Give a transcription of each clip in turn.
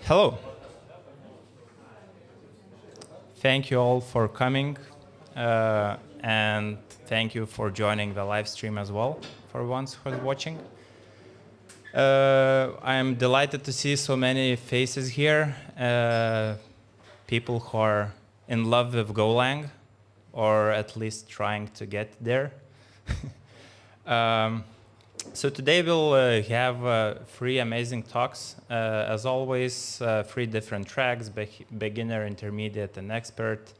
Hello. Thank you all for coming, and thank you for joining the live stream as well, for ones who are watching. I am delighted to see so many faces here, people who are in love with Golang, or at least trying to get there. So today we'll have 3 amazing talks. As always, 3 different tracks, beginner, intermediate, and expert.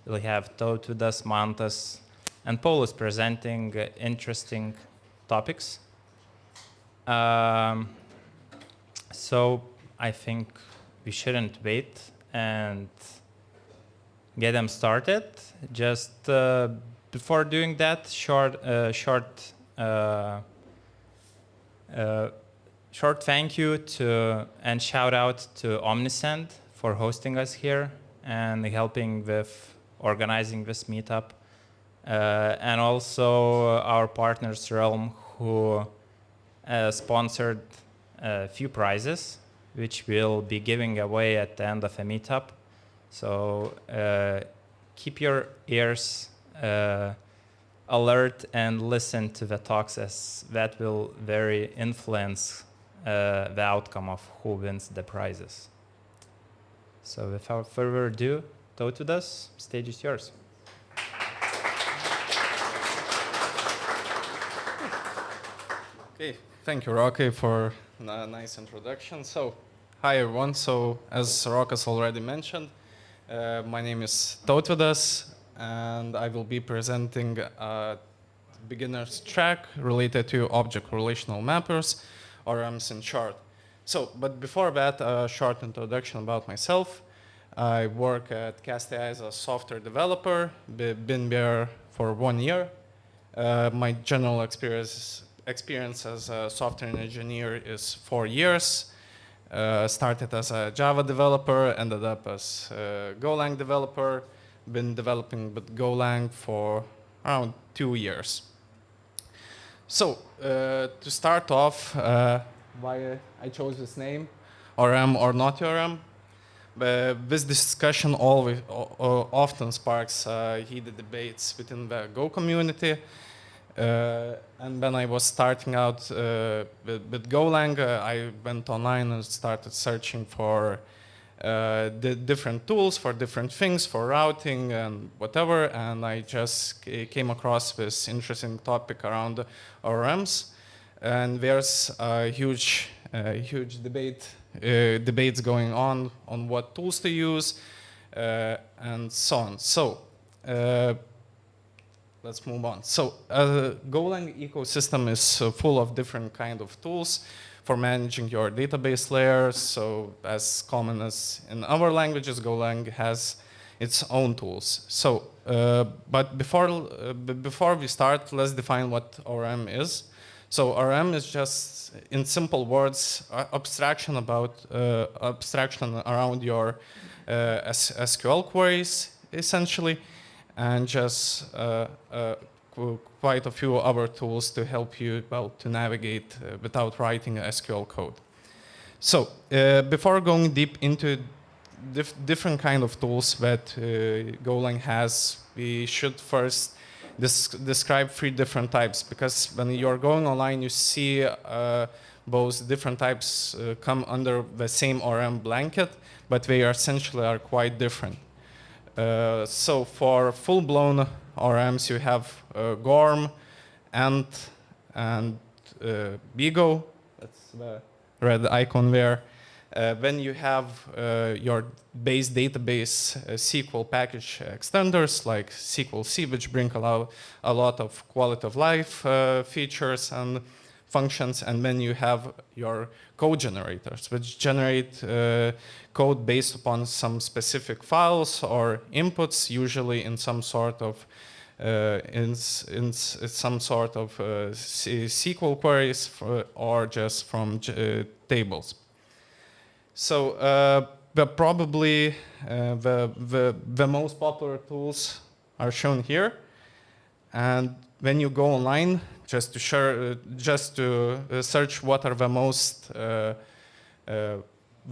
We'll have Tautvydas, Mantas, and Paulius presenting interesting topics. So I think we shouldn't wait and get them started. Just before doing that, short thank you to and shout out to Omnisend for hosting us here and helping with organizing this meetup, and also our partners Realm, who sponsored a few prizes which we'll be giving away at the end of a meetup. So keep your ears alert and listen to the talks, as that will very influence the outcome of who wins the prizes. So without further ado, Tautvydas, stage is yours. Okay, thank you, Rocky, for a nice introduction. So, hi everyone. So, as Rokas already mentioned, my name is Tautvydas, and I will be presenting a beginner's track related to object relational mappers, ORMs in short. So, but before that, a short introduction about myself. I work at Casti as a software developer, been there for 1 year. My general experience as a software engineer is 4 years. Started as a Java developer, ended up as a Golang developer. Been developing with Golang for around 2 years. So to start off, why I chose this name, ORM or Not-to-ORM. This discussion often sparks heated debates within the Go community. And when I was starting out with Golang, I went online and started searching for the different tools for different things, for routing and whatever, and I just came across this interesting topic around ORMs. And there's a huge debates going on what tools to use and so on. So let's move on. So Golang ecosystem is full of different kind of tools for managing your database layers. So as common as in our languages, Golang has its own tools. So, but before we start, let's define what ORM is. So ORM is just, in simple words, abstraction around your SQL queries, essentially, and just quite a few other tools to help you, well, to navigate without writing SQL code. So before going deep into different kind of tools that Golang has, we should first describe 3 different types, because when you're going online, you see both different types come under the same ORM blanket, but they are essentially quite different. So for full-blown ORMs, you have Gorm, and Bigo. That's the red icon there. Then you have your base database SQL package extenders like SQLC, which bring a lot of quality of life features and functions. And then you have your code generators, which generate code based upon some specific files or inputs, usually in some sort of SQL queries or just from tables. So probably the most popular tools are shown here, and when you go online, just to search what are the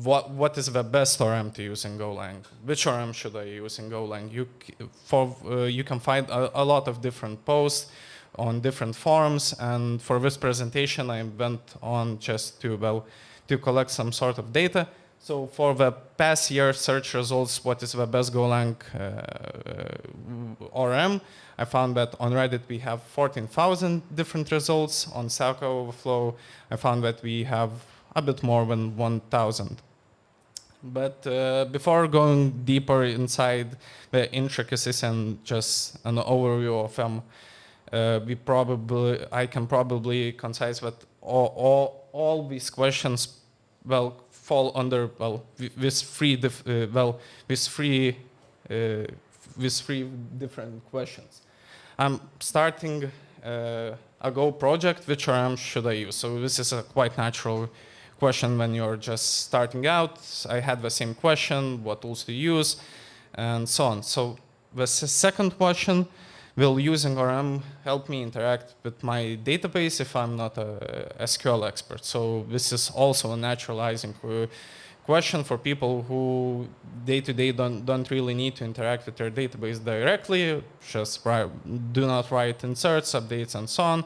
what is the best ORM to use in Golang? Which ORM should I use in Golang? You can find a lot of different posts on different forums, and for this presentation I went on just to collect some sort of data. So for the past year search results, what is the best Golang ORM? I found that on Reddit we have 14,000 different results. On Stack Overflow, I found that we have a bit more than 1,000. But before going deeper inside the intricacies and just an overview of them, I can probably concise that all these questions fall under these three different questions. I'm starting a Go project. Which ORM should I use? So this is a quite natural question when you're just starting out. I had the same question: what tools to use, and so on. So the second question: will using ORM help me interact with my database if I'm not a SQL expert? So this is also a naturalizing question for people who day-to-day don't really need to interact with their database directly, just do not write inserts, updates, and so on.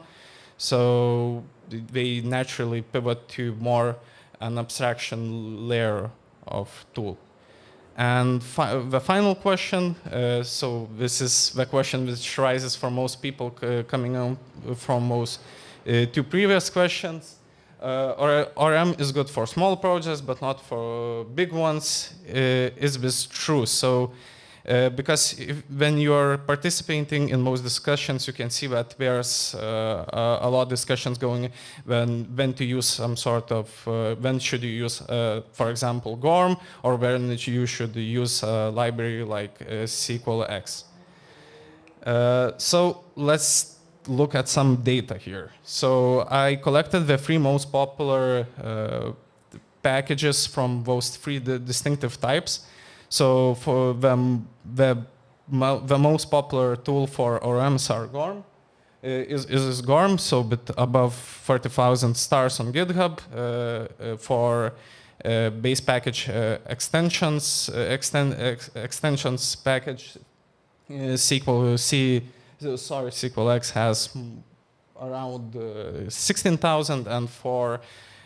So they naturally pivot to more an abstraction layer of tool. And the final question, so this is the question which rises for most people coming on from most two previous questions. ORM is good for small projects, but not for big ones. Is this true? So, because when you're participating in most discussions, you can see that there's a lot of discussions going when to use some sort of, when should you use, for example, Gorm, or when you should use a library like SQLX. So let's look at some data here. So I collected the three most popular packages from those three distinctive types. So for them, the most popular tool for ORMs are Gorm. Is Gorm, so but above 30,000 stars on GitHub for base package extensions package. SQLX has around 16,000, and for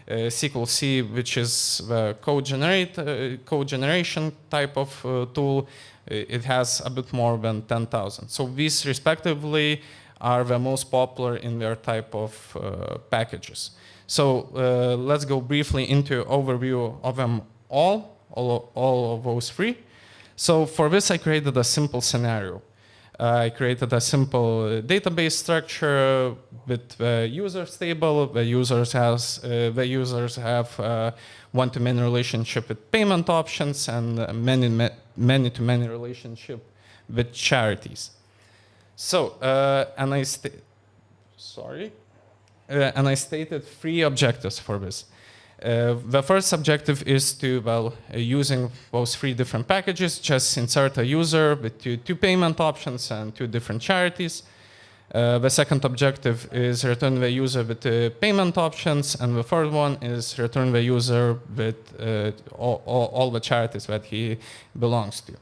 SQL-C, which is the code generation type of tool, it has a bit more than 10,000. So these respectively are the most popular in their type of packages. So let's go briefly into overview of them all of those three. So for this I created a simple scenario. I created a simple database structure with the users table. The users have one-to-many relationship with payment options and many-to-many relationship with charities. So and I stated three objectives for this. The first objective is to, using those three different packages, just insert a user with two payment options and two different charities. The second objective is return the user with payment options, and the third one is return the user with all the charities that he belongs to.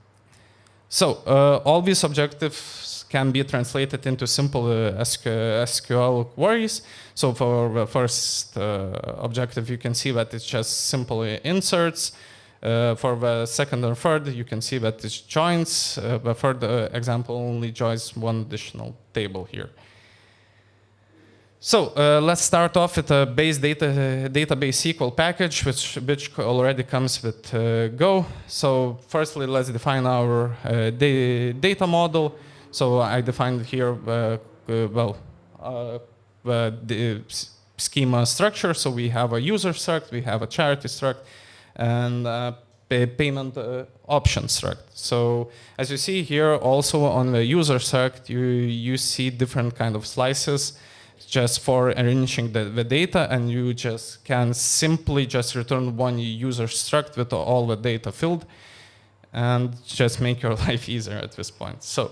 So all these objectives can be translated into simple SQL queries. So for the first objective, you can see that it's just simple inserts. For the second and third, you can see that it's joins. The third example only joins one additional table here. So let's start off with a base database SQL package, which already comes with Go. So firstly, let's define our data model. So I defined here the schema structure. So we have a user struct, we have a charity struct, and a payment option struct. So as you see here, also on the user struct, you see different kind of slices just for arranging the data, and you just can simply just return one user struct with all the data filled, and just make your life easier at this point. So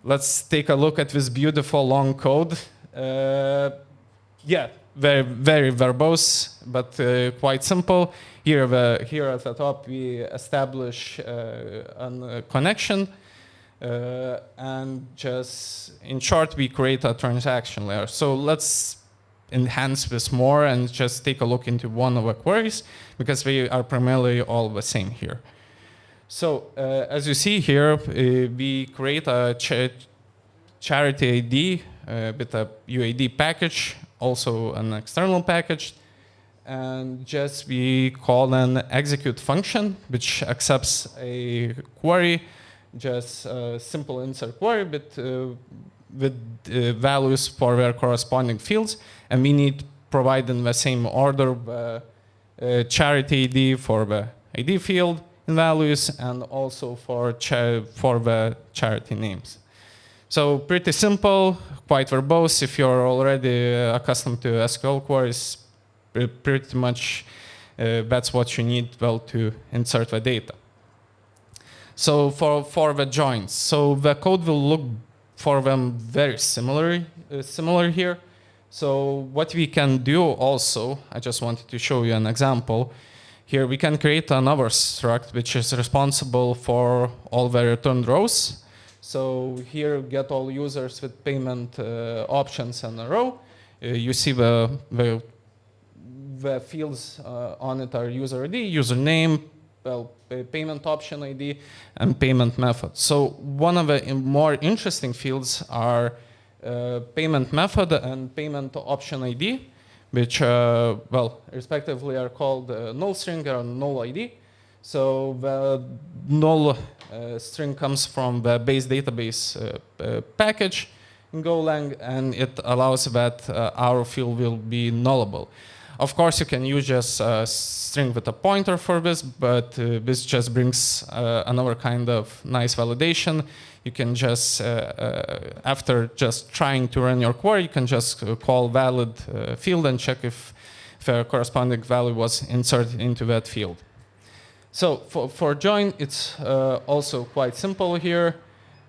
let's take a look at this beautiful long code. Yeah, very verbose, but quite simple. Here at the top, we establish a connection, and just in short, we create a transaction layer. So let's enhance this more and just take a look into one of the queries, because they are primarily all the same here. So as you see here, we create a charity ID with a UID package, also an external package, and just we call an execute function, which accepts a query, just a simple insert query with values for their corresponding fields, and we need to provide in the same order charity ID for the ID field in values, and also for the charity names. So pretty simple, quite verbose. If you're already accustomed to SQL queries, pretty much that's what you need, well, to insert the data. So for the joins, so the code will look for them very similar here. So what we can do also, I just wanted to show you an example. Here we can create another struct which is responsible for all the returned rows. So here get all users with payment options in a row. You see the fields on it are user ID, username, well, payment option ID, and payment method. So one of the more interesting fields are payment method and payment option ID, which, well, respectively are called null string or null ID. So the null string comes from the base database package in Golang, and it allows that our field will be nullable. Of course, you can use just a string with a pointer for this, but this just brings another kind of nice validation. You can just, after just trying to run your query, you can just call valid field and check if a corresponding value was inserted into that field. So for join, it's also quite simple here.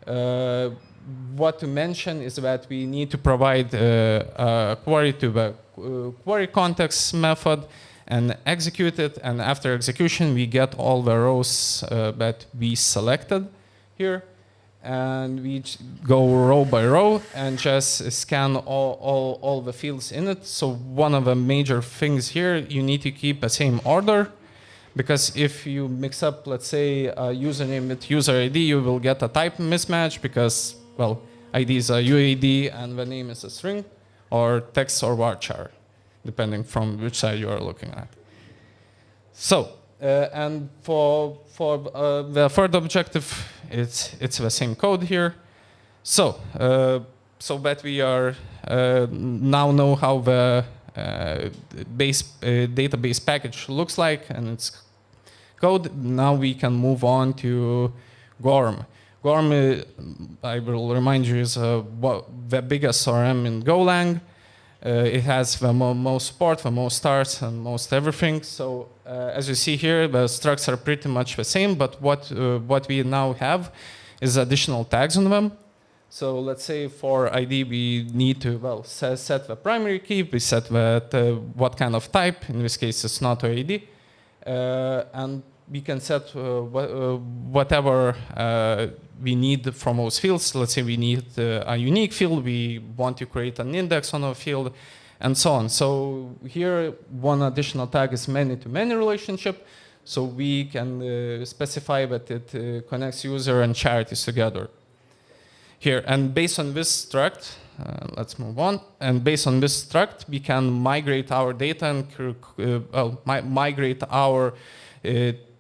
What to mention is that we need to provide a query to the query context method and execute it. And after execution, we get all the rows that we selected here. And we go row by row and just scan all the fields in it. So one of the major things here, you need to keep the same order, because if you mix up, let's say, a username with user ID, you will get a type mismatch because, well, ID is a UID and the name is a string, or text or varchar, depending from which side you are looking at. So, and for the third objective, it's the same code here. So, so that we are now know how the database package looks like and its code. Now we can move on to Gorm. Gorm, I will remind you, is the biggest ORM in Golang. It has the most support, the most stars, and most everything. So as you see here, the structs are pretty much the same, but what we now have is additional tags on them. So let's say for ID, we need to, well, set the primary key. We set the, what kind of type. In this case, it's not ID. And we can set whatever we need from those fields. Let's say we need a unique field. We want to create an index on a field, and so on. So here, one additional tag is many-to-many relationship. So we can specify that it connects user and charities together. Here, and based on this struct, let's move on. And based on this struct, we can migrate our data and migrate our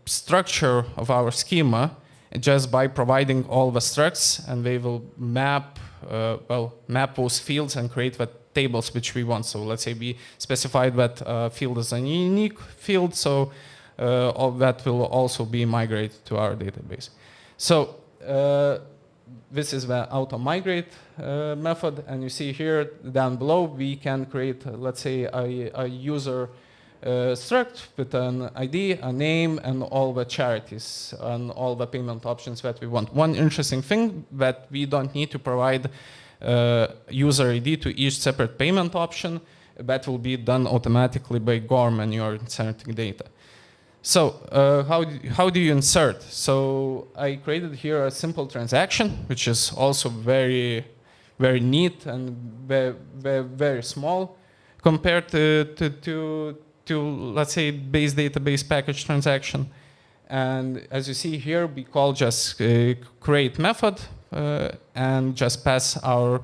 structure of our schema just by providing all the structs, and they will map those fields and create the tables which we want. So let's say we specified that field is a unique field, so all that will also be migrated to our database. So this is the auto migrate method, and you see here down below we can create, let's say, a user struct with an ID, a name, and all the charities and all the payment options that we want. One interesting thing that we don't need to provide user ID to each separate payment option. that will be done automatically by Gorm when you're inserting data. So how do you insert? So I created here a simple transaction, which is also very neat and very small compared to let's say base database package transaction. And as you see here, we call just create method and just pass our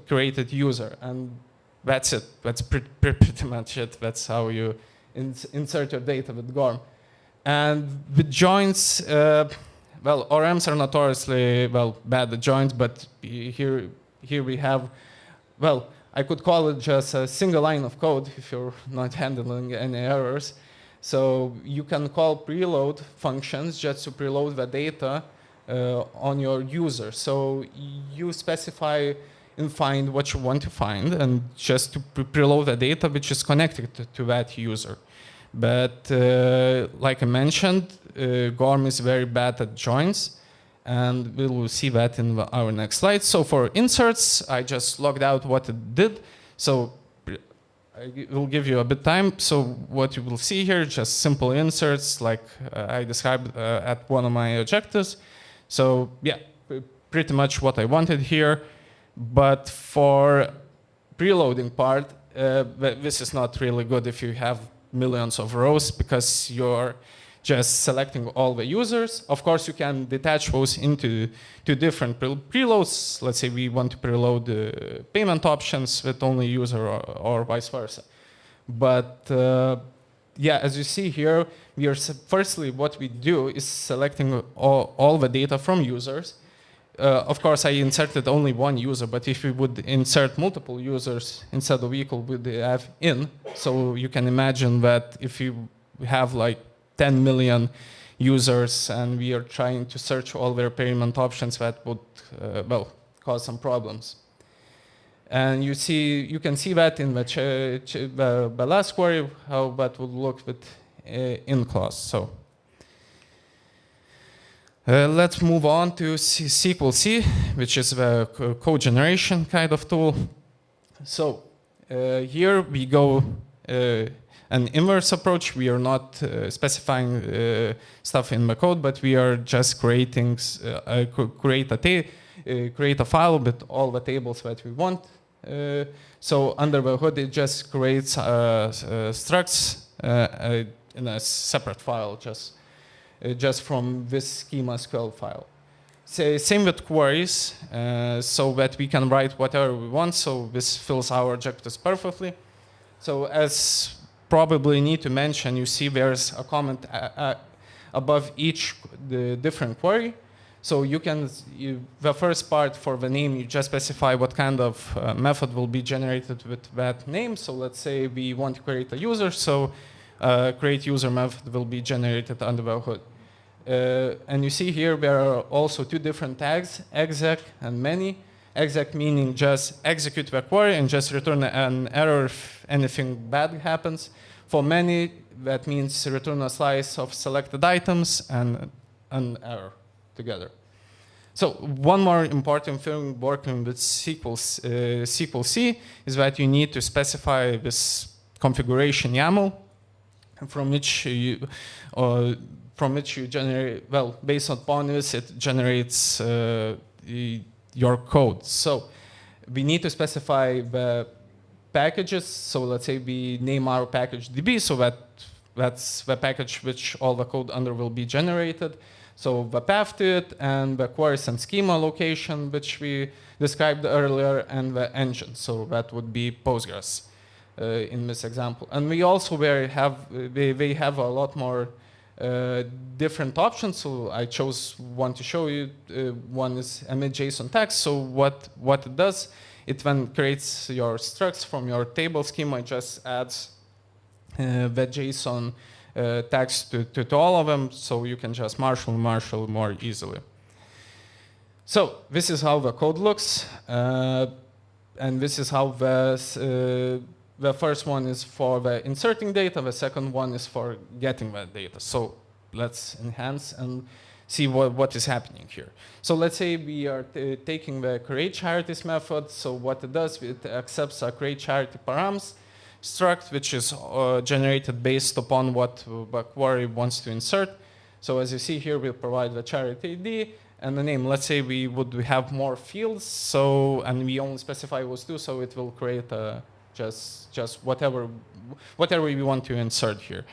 created user, and that's it. That's pretty much it. That's how you insert your data with Gorm. And with joins, well, ORMs are notoriously bad at joins, but here we have, well, I could call it just a single line of code if you're not handling any errors. So you can call preload functions just to preload the data on your user. So you specify and find what you want to find, and just to preload the data which is connected to that user. But like I mentioned, Gorm is very bad at joins, and we will see that in our next slide. So for inserts, I just logged out what it did. So I will give you a bit time. So what you will see here, just simple inserts like I described at one of my objectives. So yeah, pretty much what I wanted here. But for preloading part, this is not really good if you have millions of rows, because you're just selecting all the users. Of course, you can detach those into two different preloads. Let's say we want to preload the payment options with only user or vice versa. But yeah, as you see here, we are firstly what we do is selecting all the data from users. Of course, I inserted only one user, but if we would insert multiple users instead of equal, we would have in. So you can imagine that if you have like 10 million users and we are trying to search all their payment options, that would well, cause some problems. And you can see that in the last query, how that would look with in clause. So let's move on to SQLC, which is the code generation kind of tool. So here we go an inverse approach. We are not specifying stuff in the code, but we are just creating create a file with all the tables that we want. So under the hood, it just creates structs in a separate file, just from this schema SQL file. Same with queries, so that we can write whatever we want. So this fills our objectives perfectly. So as probably need to mention, you see there's a comment above each the different query. So you can, the first part for the name, you just specify what kind of method will be generated with that name. So let's say we want to create a user, so create user method will be generated under the hood. And you see here there are also two different tags, exec and many. Exec meaning just execute the query and just return an error if anything bad happens. For many, that means return a slice of selected items and an error together. So one more important thing working with SQLC is that you need to specify this configuration YAML from which you generate, well, based upon this, it generates your code. So we need to specify the packages. So let's say we name our package DB, so that's the package which all the code under will be generated. So the path to it, and the queries and schema location, which we described earlier, and the engine. So that would be Postgres in this example. And we also they have a lot more different options. So I chose one to show you. One is emit JSON text. So what it does, it then creates your structs from your table schema. It just adds the JSON text to all of them, so you can just marshal more easily. So this is how the code looks, and this is how the first one is for the inserting data, the second one is for getting that data. So let's enhance and see what is happening here. So let's say we are taking the create charities method. So what it does, it accepts a create charity params struct, which is generated based upon what the query wants to insert. So as you see here, we'll provide the charity ID and the name. Let's say we have more fields, so and we only specify those two, so it will create just whatever we want to insert here.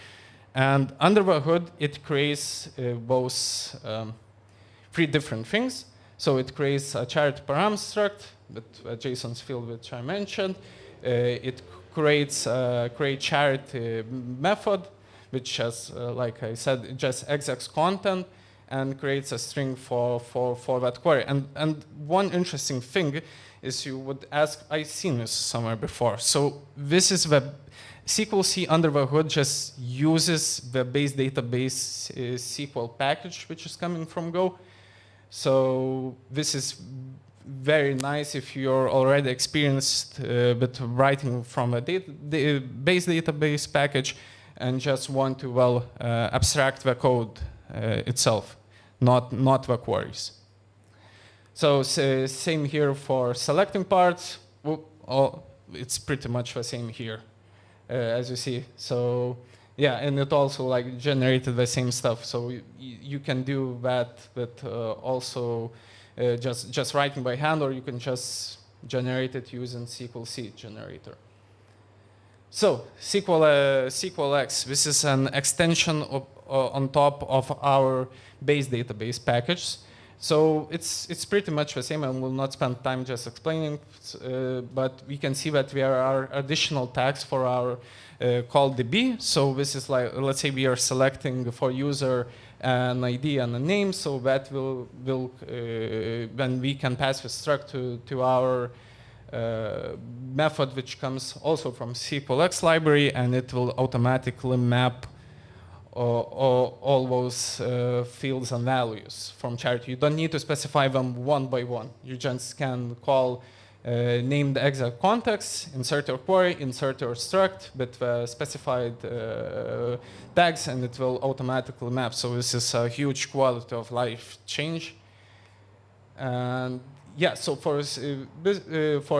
And under the hood, it creates both 3 different things. So it creates a charity param struct with a JSON field, which I mentioned. It creates a create charity method, which has, like I said, just executes content and creates a string for that query. And one interesting thing is you would ask, I've seen this somewhere before. So this is the SQLC under the hood just uses the base database SQL package, which is coming from Go. So this is very nice if you're already experienced with writing from a base database package and just want to, well, abstract the code itself, not the queries. So same here for selecting parts. It's pretty much the same here, as you see. So yeah, and it also like generated the same stuff. So you can do that with also just writing by hand, or you can just generate it using SQLC generator. So SQLX, this is an extension on top of our base database package. So it's pretty much the same, and we'll not spend time just explaining, but we can see that there are additional tags for our call DB. So this is like, let's say we are selecting for user an ID and a name, so that will then we can pass the struct to our method, which comes also from SQLX library, and it will automatically map all those fields and values from charity. You don't need to specify them one by one. You just can call name the exact context, insert your query, insert your struct with specified tags, and it will automatically map. So this is a huge quality of life change. And yeah, so for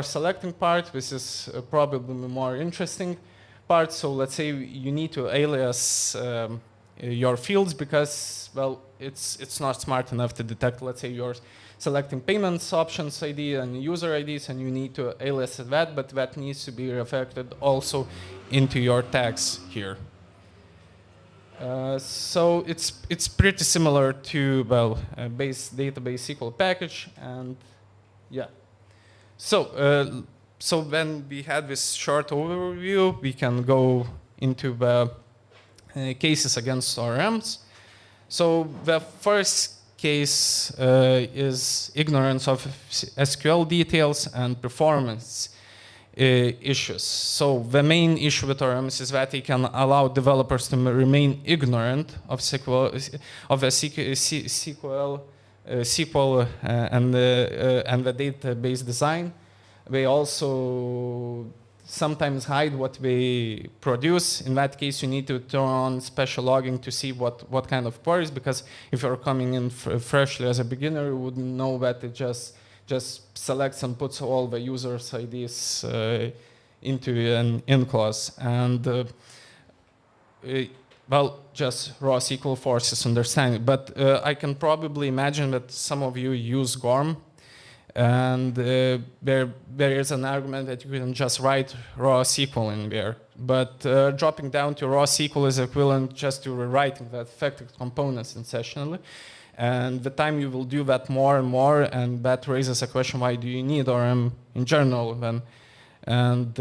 selecting part, this is probably the more interesting part. So let's say you need to alias your fields because, well, it's not smart enough to detect. Let's say you're selecting payments options ID and user IDs, and you need to alias that, but that needs to be reflected also into your tags here. So it's pretty similar to, well, base database SQL package, and yeah. So so when we had this short overview, we can go into the cases against ORMs. So the first case is ignorance of SQL details and performance issues. So the main issue with ORMs is that they can allow developers to remain ignorant of SQL and the database design. They also sometimes hide what they produce. In that case, you need to turn on special logging to see what kind of queries, because if you're coming in freshly as a beginner, you wouldn't know that it just selects and puts all the users' IDs into an in clause. And well, just raw SQL forces understanding. But I can probably imagine that some of you use Gorm. And there is an argument that you can just write raw SQL in there. But dropping down to raw SQL is equivalent just to rewriting the affected components sessionally. And the time you will do that more and more, and that raises a question, why do you need ORM in general then? And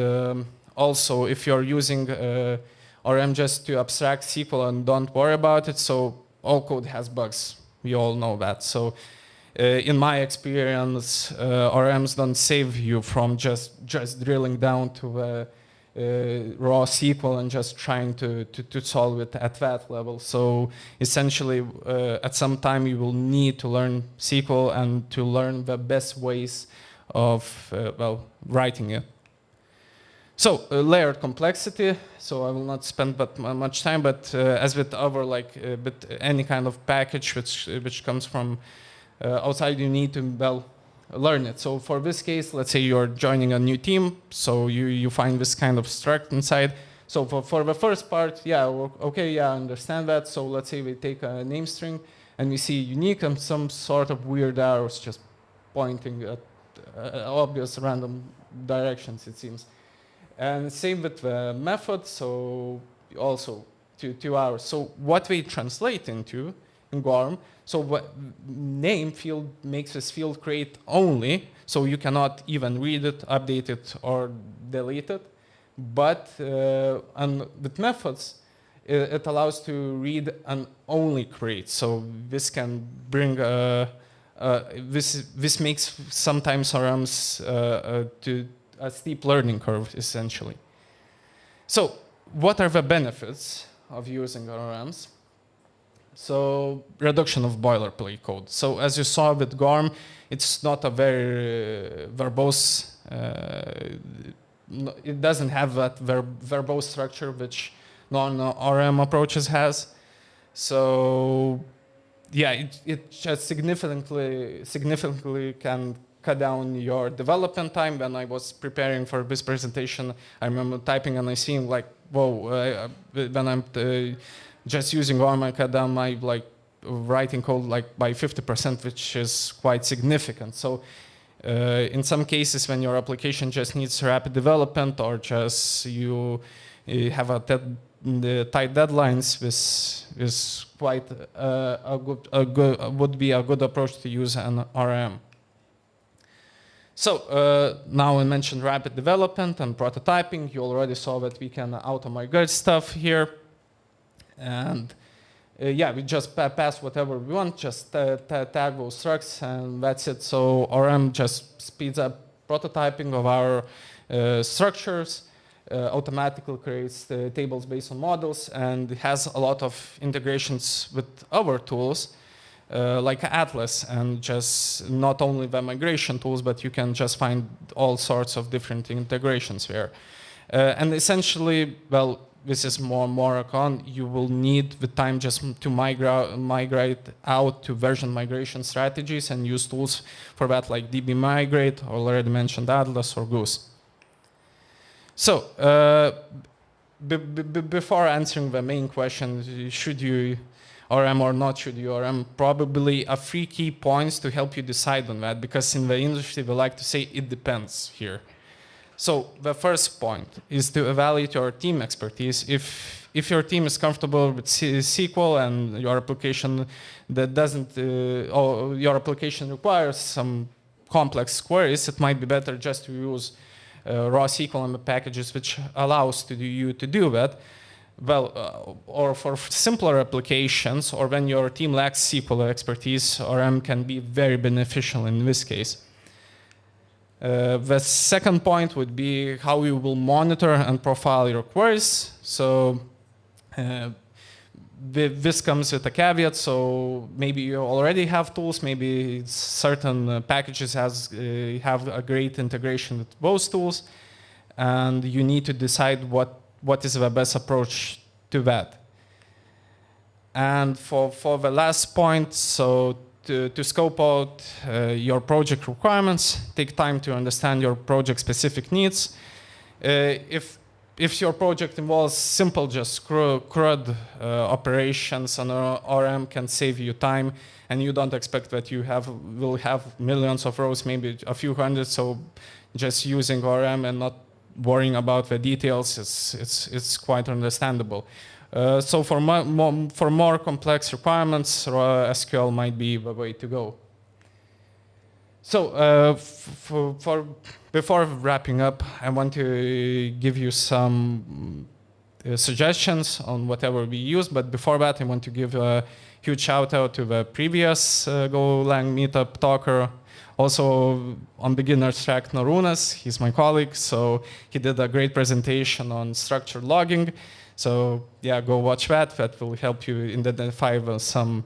also, if you're using ORM just to abstract SQL and don't worry about it, so all code has bugs. We all know that. So in my experience, ORMs don't save you from just drilling down to raw SQL and just trying to solve it at that level. So essentially, at some time, you will need to learn SQL and to learn the best ways of well, writing it. So layered complexity. So I will not spend much time, but as with other any kind of package which comes from outside, you need to learn it. So for this case, let's say you're joining a new team, so you find this kind of struct inside. So for the first part, yeah, okay, yeah, I understand that. So let's say we take a name string and we see unique and some sort of weird arrows just pointing at obvious random directions, it seems. And same with the method, so also 2 hours. So what we translate into in Gorm, so what name field makes this field create only, so you cannot even read it, update it, or delete it. But with methods, it allows to read and only create. So this can bring this makes sometimes ORMs to a steep learning curve, essentially. So what are the benefits of using ORMs? So reduction of boilerplate code. So as you saw with Gorm, it's not a very verbose, it doesn't have that verbose structure which non-ORM approaches has. So yeah, it just significantly can cut down your development time. When I was preparing for this presentation, I remember typing and I seen like, whoa, when I'm just using ORM, I cut down my writing code by 50%, which is quite significant. So in some cases, when your application just needs rapid development or just you have a tight deadlines, this is quite would be a good approach to use an ORM. So now I mentioned rapid development and prototyping. You already saw that we can auto-migrate stuff here. And yeah, we just pass whatever we want, just tag those structs, and that's it. So ORM just speeds up prototyping of our structures, automatically creates the tables based on models, and it has a lot of integrations with other tools like Atlas, and just not only the migration tools, but you can just find all sorts of different integrations here. And essentially, well, this is more on, you will need the time just to migrate out to version migration strategies and use tools for that, like DB Migrate, already mentioned Atlas or Goose. So before answering the main question, should you ORM or not should you ORM, probably a 3 key points to help you decide on that, because in the industry we like to say it depends here. So the first point is to evaluate your team expertise. If your team is comfortable with SQL and your application that doesn't, or your application requires some complex queries, it might be better just to use raw SQL and the packages which allows you to do that. Well, or for simpler applications, or when your team lacks SQL expertise, ORM can be very beneficial in this case. The second point would be how you will monitor and profile your queries. So this comes with a caveat. So maybe you already have tools, maybe certain packages have a great integration with those tools, and you need to decide what is the best approach to that. And for the last point, so to scope out your project requirements, take time to understand your project specific needs. If your project involves simple just CRUD operations, an ORM can save you time, and you don't expect that you will have millions of rows, maybe a few hundred. So just using ORM and not worrying about the details, it's quite understandable. So for more complex requirements, SQL might be the way to go. So before wrapping up, I want to give you some suggestions on whatever we use. But before that, I want to give a huge shout out to the previous Golang Meetup talker. Also on beginner's track, Narūnas, he's my colleague, so he did a great presentation on structured logging. So yeah, go watch that. That will help you identify some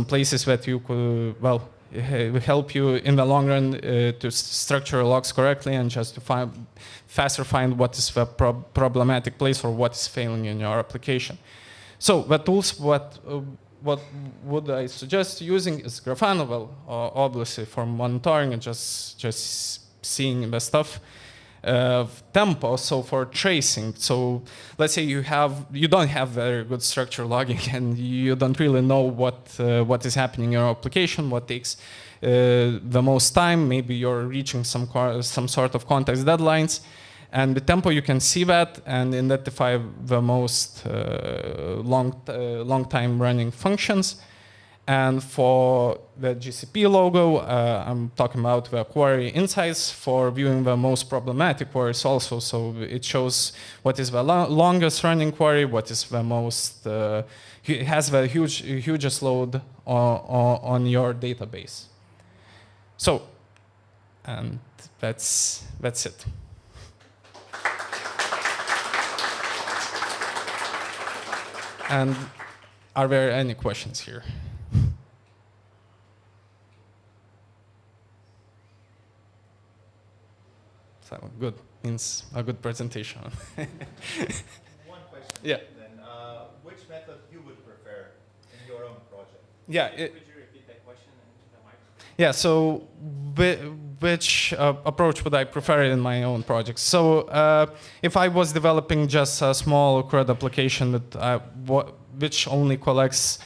places that you could, well, help you in the long run to structure logs correctly and just to faster find what is the problematic place or what is failing in your application. So the tools, what would I suggest using is Grafana, well, obviously for monitoring and just seeing the stuff. Tempo, so for tracing. So let's say you don't have very good structure logging and you don't really know what is happening in your application, what takes the most time. Maybe you're reaching some sort of context deadlines, and the tempo you can see that and identify the most long time running functions. And for the GCP logo, I'm talking about the query insights for viewing the most problematic queries also. So it shows what is the longest running query, what is the most, has the hugest load on your database. So, and that's it. And are there any questions here? So good, means a good presentation. One question. Yeah. Then, which method you would prefer in your own project? Yeah. Could you repeat that question into the microphone? Yeah. So, which approach would I prefer in my own project? So, if I was developing just a small CRUD application that which only collects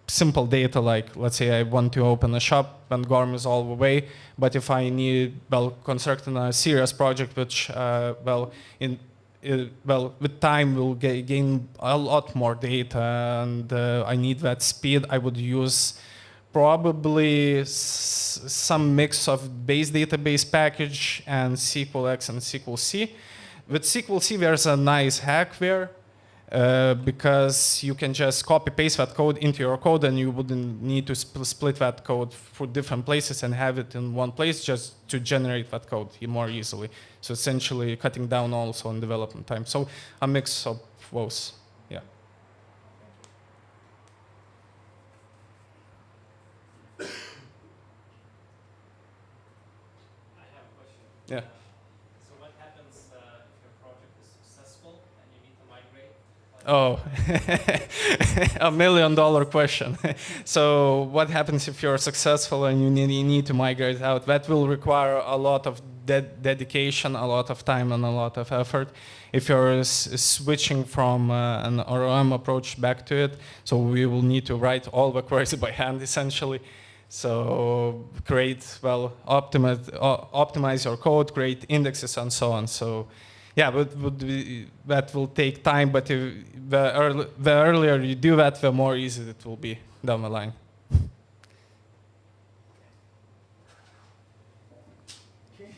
simple data, like let's say I want to open a shop and Gorm is all the way, but if I need, constructing a serious project which, with time will gain a lot more data and I need that speed, I would use probably some mix of base database package and SQLX and SQLC. With SQLC, there's a nice hack there. Because you can just copy paste that code into your code and you wouldn't need to split that code for different places and have it in one place just to generate that code more easily. So essentially cutting down also on development time. So a mix of those, yeah. I have a question. Yeah. So what happens if your project is successful and you need to migrate? Oh, $1 million question. So what happens if you're successful and you need to migrate out? That will require a lot of dedication, a lot of time, and a lot of effort. If you're switching from an ORM approach back to it, so we will need to write all the queries by hand, essentially. So optimize your code, create indexes, and so on. So. Yeah, that will take time, but the earlier you do that, the more easy it will be down the line.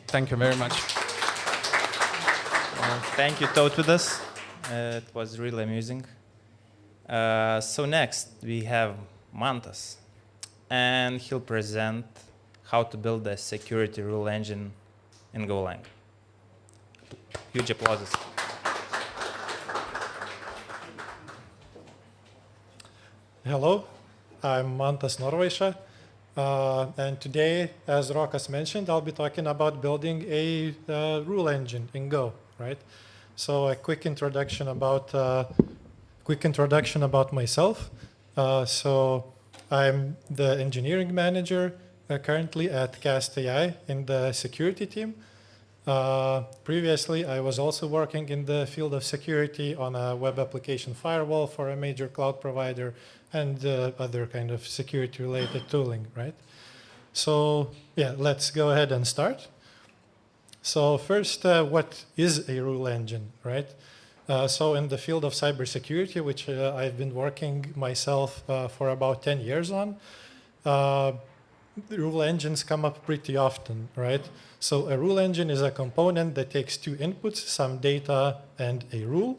Thank you very much. Thank you, Tautvydas. It was really amusing. So next, we have Mantas, and he'll present how to build a security rule engine in Golang. Huge applauses. Hello, I'm Mantas Norvaisa, and today, as Rokas mentioned, I'll be talking about building a rule engine in Go, right? So a quick introduction about myself. So I'm the engineering manager currently at Cast AI in the security team. Previously, I was also working in the field of security on a web application firewall for a major cloud provider and other kind of security-related tooling, right? So yeah, let's go ahead and start. So first, what is a rule engine, right? So in the field of cybersecurity, which I've been working myself for about 10 years on, rule engines come up pretty often, right? So a rule engine is a component that takes two inputs, some data and a rule,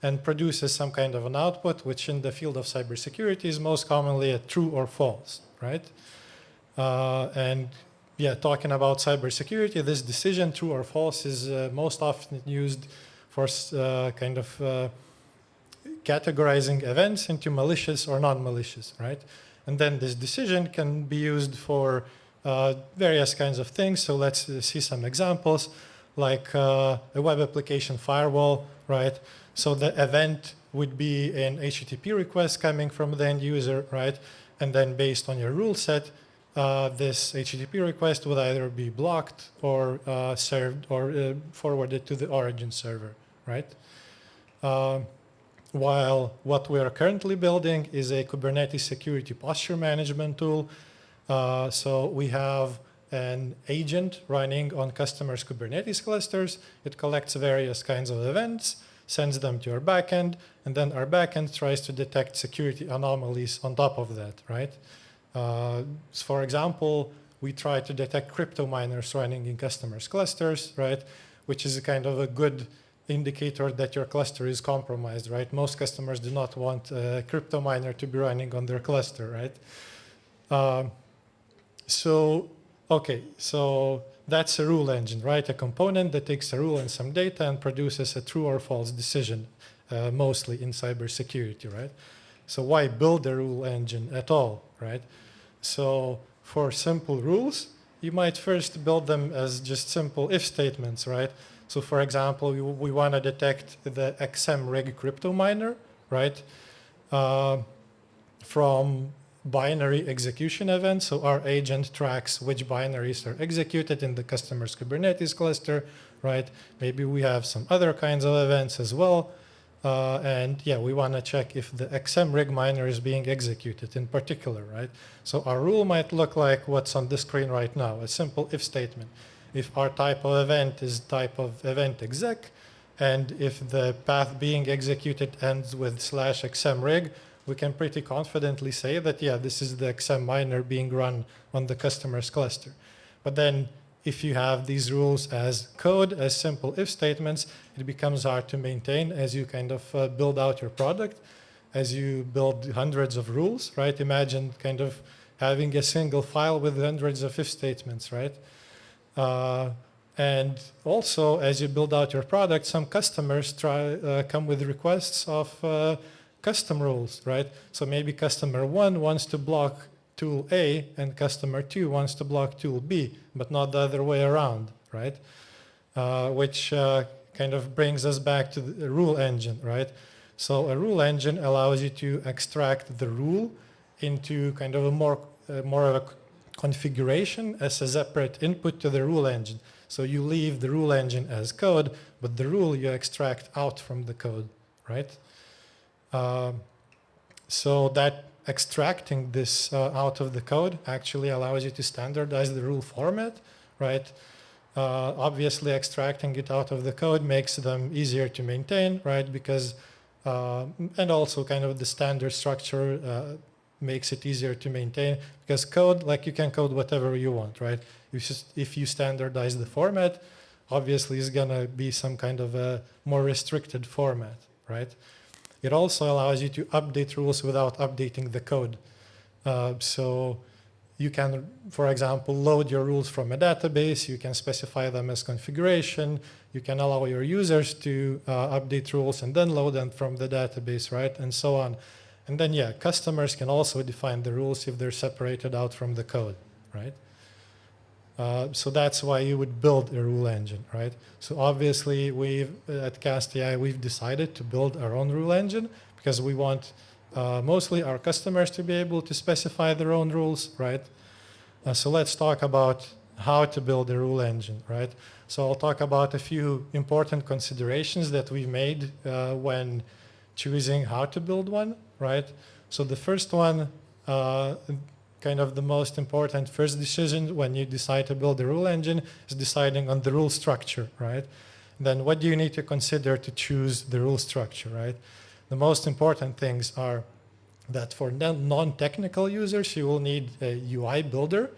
and produces some kind of an output, which in the field of cybersecurity is most commonly a true or false, right? And yeah, talking about cybersecurity, this decision, true or false, is most often used for kind of categorizing events into malicious or non-malicious, right? And then this decision can be used for various kinds of things. So let's see some examples, like a web application firewall, right? So the event would be an HTTP request coming from the end user, right? And then based on your rule set, this HTTP request would either be blocked or served or forwarded to the origin server, right? While what we are currently building is a Kubernetes security posture management tool. So we have an agent running on customers' Kubernetes clusters. It collects various kinds of events, sends them to our backend, and then our backend tries to detect security anomalies on top of that, right? For example, we try to detect crypto miners running in customers' clusters, right? Which is a kind of a good indicator that your cluster is compromised, right? Most customers do not want a crypto miner to be running on their cluster, right? So that's a rule engine, right? A component that takes a rule and some data and produces a true or false decision, mostly in cybersecurity, right? So why build a rule engine at all, right? So for simple rules, you might first build them as just simple if statements, right? So for example, we want to detect the XMRig crypto miner, right? From binary execution events. So our agent tracks which binaries are executed in the customer's Kubernetes cluster, right? Maybe we have some other kinds of events as well. And yeah, we want to check if the XMRig miner is being executed in particular, right? So our rule might look like what's on the screen right now, a simple if statement. If our type of event is type of event exec, and if the path being executed ends with /xmrig, we can pretty confidently say that, yeah, this is the XM miner being run on the customer's cluster. But then if you have these rules as code, as simple if statements, it becomes hard to maintain as you kind of build out your product, as you build hundreds of rules, right? Imagine kind of having a single file with hundreds of if statements, right? And also, as you build out your product, some customers come with requests of custom rules, right? So maybe customer 1 wants to block tool A and customer 2 wants to block tool B, but not the other way around, right? Which kind of brings us back to the rule engine, right? So a rule engine allows you to extract the rule into kind of a more of a configuration as a separate input to the rule engine. So you leave the rule engine as code, but the rule you extract out from the code, right? So that extracting this out of the code actually allows you to standardize the rule format, right? Obviously, extracting it out of the code makes them easier to maintain, right? Because, and also kind of the standard structure makes it easier to maintain, because code, like you can code whatever you want, right? If you standardize the format, obviously it's gonna be some kind of a more restricted format, right? It also allows you to update rules without updating the code. So you can, for example, load your rules from a database, you can specify them as configuration, you can allow your users to update rules and then load them from the database, right? And so on. And then, yeah, customers can also define the rules if they're separated out from the code, right? So that's why you would build a rule engine, right? So obviously, at CastAI, we've decided to build our own rule engine because we want mostly our customers to be able to specify their own rules, right? So let's talk about how to build a rule engine, right? So I'll talk about a few important considerations that we made when choosing how to build one, right? So the first one, kind of the most important first decision when you decide to build a rule engine is deciding on the rule structure, right? Then what do you need to consider to choose the rule structure, right? The most important things are that for non-technical users, you will need a UI builder.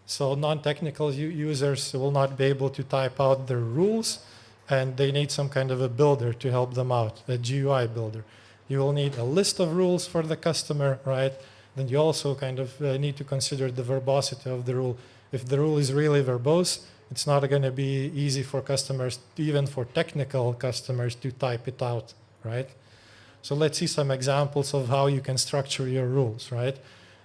So non-technical users will not be able to type out their rules, and they need some kind of a builder to help them out, a GUI builder. You will need a list of rules for the customer, right? Then you also kind of need to consider the verbosity of the rule. If the rule is really verbose, it's not going to be easy for customers, even for technical customers, to type it out, right? So let's see some examples of how you can structure your rules, right?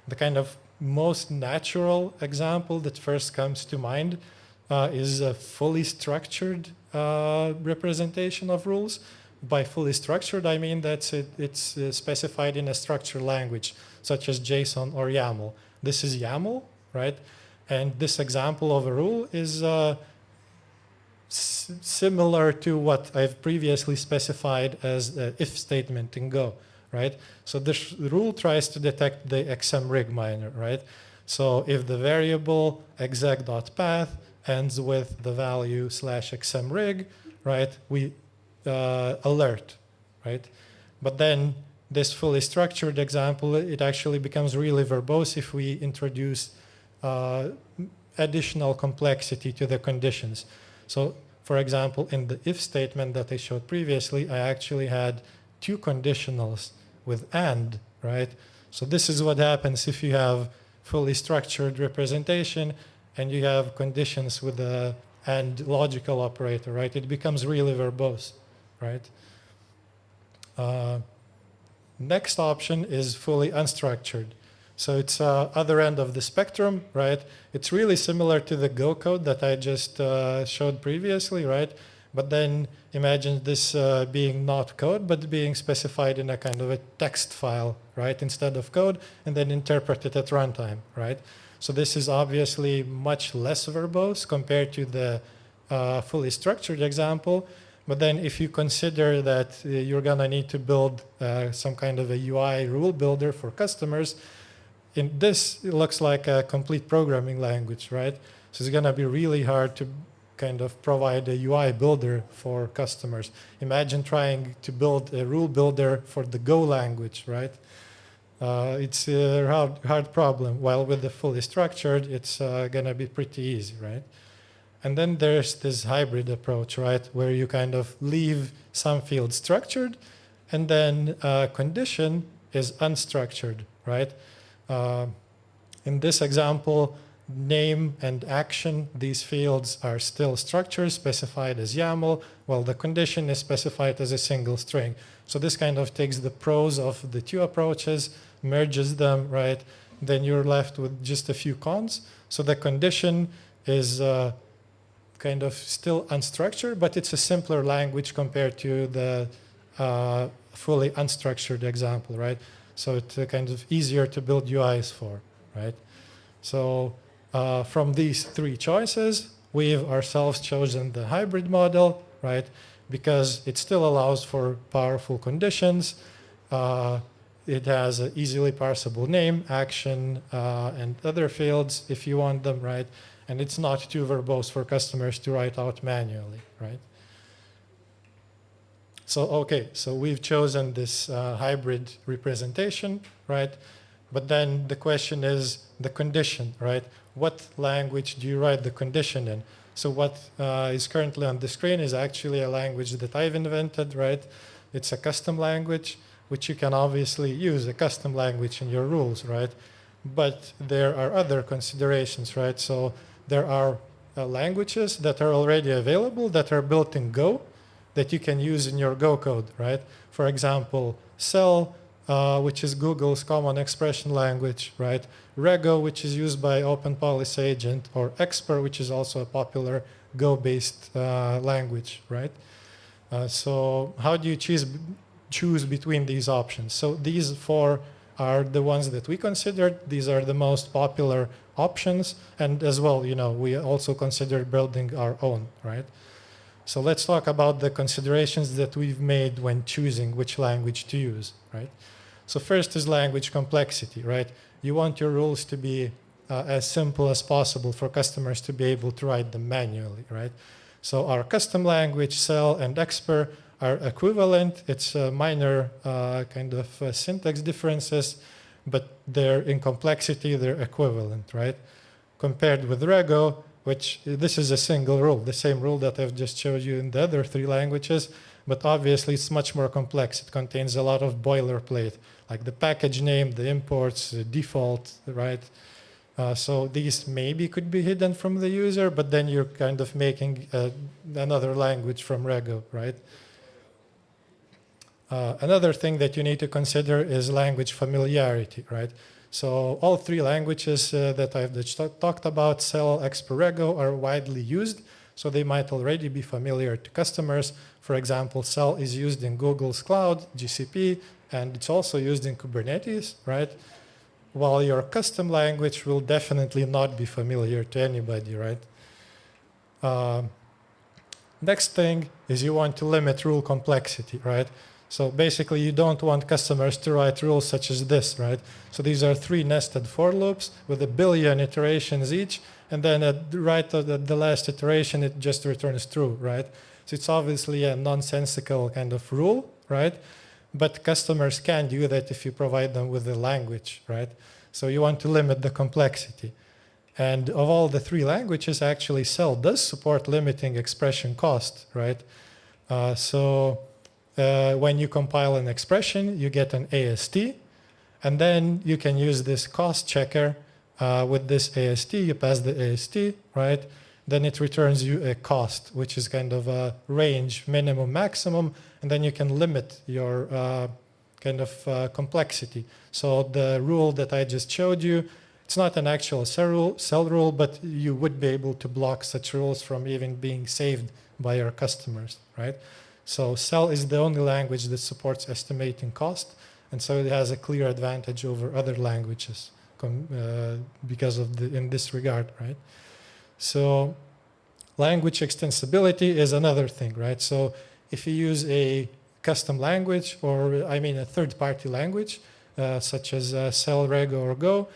The kind of most natural example that first comes to mind is a fully structured representation of rules. By fully structured, I mean that it's specified in a structured language, such as JSON or YAML. This is YAML, right? And this example of a rule is similar to what I've previously specified as an if statement in Go, right? So this rule tries to detect the exemrig minor, right? So if the variable exec.path ends with the value /exemrig, right, we alert, right? But then this fully structured example, it actually becomes really verbose if we introduce additional complexity to the conditions. So for example, in the if statement that I showed previously, I actually had two conditionals with and, right? So this is what happens if you have fully structured representation and you have conditions with the and logical operator, right? It becomes really verbose, right? Next option is fully unstructured. So it's other end of the spectrum, right? It's really similar to the Go code that I just showed previously, right? But then imagine this being not code, but being specified in a kind of a text file, right? Instead of code, and then interpreted at runtime, right? So this is obviously much less verbose compared to the fully structured example. But then if you consider that you're gonna need to build some kind of a UI rule builder for customers, in this, it looks like a complete programming language, right? So it's gonna be really hard to kind of provide a UI builder for customers. Imagine trying to build a rule builder for the Go language, right? It's a hard problem, while with the fully structured, it's gonna be pretty easy, right? And then there's this hybrid approach, right? Where you kind of leave some fields structured and then condition is unstructured, right? In this example, name and action, these fields are still structures specified as YAML, while the condition is specified as a single string. So this kind of takes the pros of the two approaches, merges them, right? Then you're left with just a few cons. So the condition is kind of still unstructured, but it's a simpler language compared to the fully unstructured example, right? So it's kind of easier to build UIs for, right? So from these three choices, we've ourselves chosen the hybrid model, right? Because it still allows for powerful conditions. It has an easily parsable name, action, and other fields if you want them, right? And it's not too verbose for customers to write out manually, right? So, okay, so we've chosen this hybrid representation, right? But then the question is the condition, right? What language do you write the condition in? So what is currently on the screen is actually a language that I've invented, right? It's a custom language, which you can obviously use a custom language in your rules, right? But there are other considerations, right? So there are languages that are already available that are built in Go that you can use in your Go code, right? For example, Cell, which is Google's common expression language, right? Rego, which is used by Open Policy Agent, or Expert, which is also a popular Go-based language, right? So how do you choose between these options? So these four are the ones that we considered. These are the most popular options. And as well, you know, we also considered building our own, right? So let's talk about the considerations that we've made when choosing which language to use, right? So first is language complexity, right? You want your rules to be as simple as possible for customers to be able to write them manually, right? So our custom language, Cell and Expert, are equivalent. It's minor kind of syntax differences, but they're in complexity, they're equivalent, right? Compared with Rego, which this is a single rule, the same rule that I've just showed you in the other three languages, but obviously it's much more complex. It contains a lot of boilerplate, like the package name, the imports, the default, right? So these maybe could be hidden from the user, but then you're kind of making another language from Rego, right? Another thing that you need to consider is language familiarity, right? So all three languages that I've just talked about, Cell, Expr, Rego, are widely used. So they might already be familiar to customers. For example, Cell is used in Google's cloud, GCP, and it's also used in Kubernetes, right? While your custom language will definitely not be familiar to anybody, right? Next thing is you want to limit rule complexity, right? So basically you don't want customers to write rules such as this, right? So these are 3 nested for loops with 1 billion iterations each, and then at the last iteration it just returns true, right? So it's obviously a nonsensical kind of rule, right? But customers can do that if you provide them with the language, right? So you want to limit the complexity. And of all the 3 languages, actually Cell does support limiting expression cost, right? When you compile an expression, you get an AST, and then you can use this cost checker with this AST. You pass the AST, right? Then it returns you a cost, which is kind of a range, minimum, maximum, and then you can limit your complexity. So the rule that I just showed you, it's not an actual cell rule, but you would be able to block such rules from even being saved by your customers, right? So Cell is the only language that supports estimating cost, and so it has a clear advantage over other languages because of in this regard, right? So language extensibility is another thing, right? So if you use a custom language, or I mean a third-party language, such as Cell, Rego, or Go,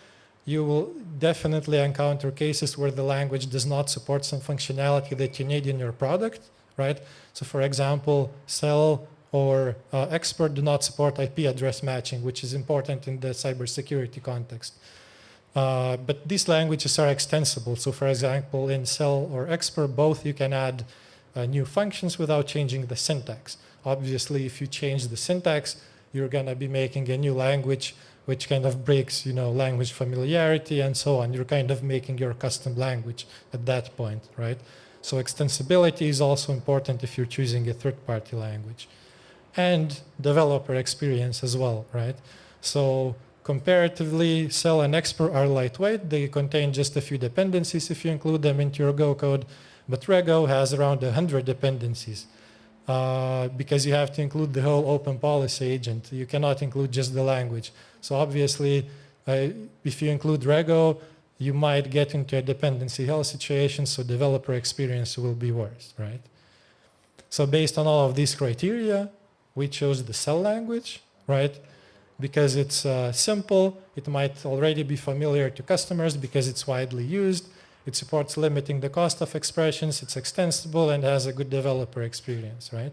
you will definitely encounter cases where the language does not support some functionality that you need in your product, right? So for example, Cell or Expert do not support IP address matching, which is important in the cybersecurity context. But these languages are extensible. So for example, in Cell or Expert, both you can add new functions without changing the syntax. Obviously, if you change the syntax, you're going to be making a new language which kind of breaks, language familiarity and so on. You're kind of making your custom language at that point, right? So extensibility is also important if you're choosing a third-party language. And developer experience as well, right? So comparatively, Cell and Expr are lightweight. They contain just a few dependencies if you include them into your Go code. But Rego has around 100 dependencies. Because you have to include the whole open policy agent. You cannot include just the language. So obviously, if you include Rego, you might get into a dependency hell situation, so developer experience will be worse, right? So based on all of these criteria, we chose the Cell language, right? Because it's simple, it might already be familiar to customers because it's widely used. It supports limiting the cost of expressions, it's extensible, and has a good developer experience, right?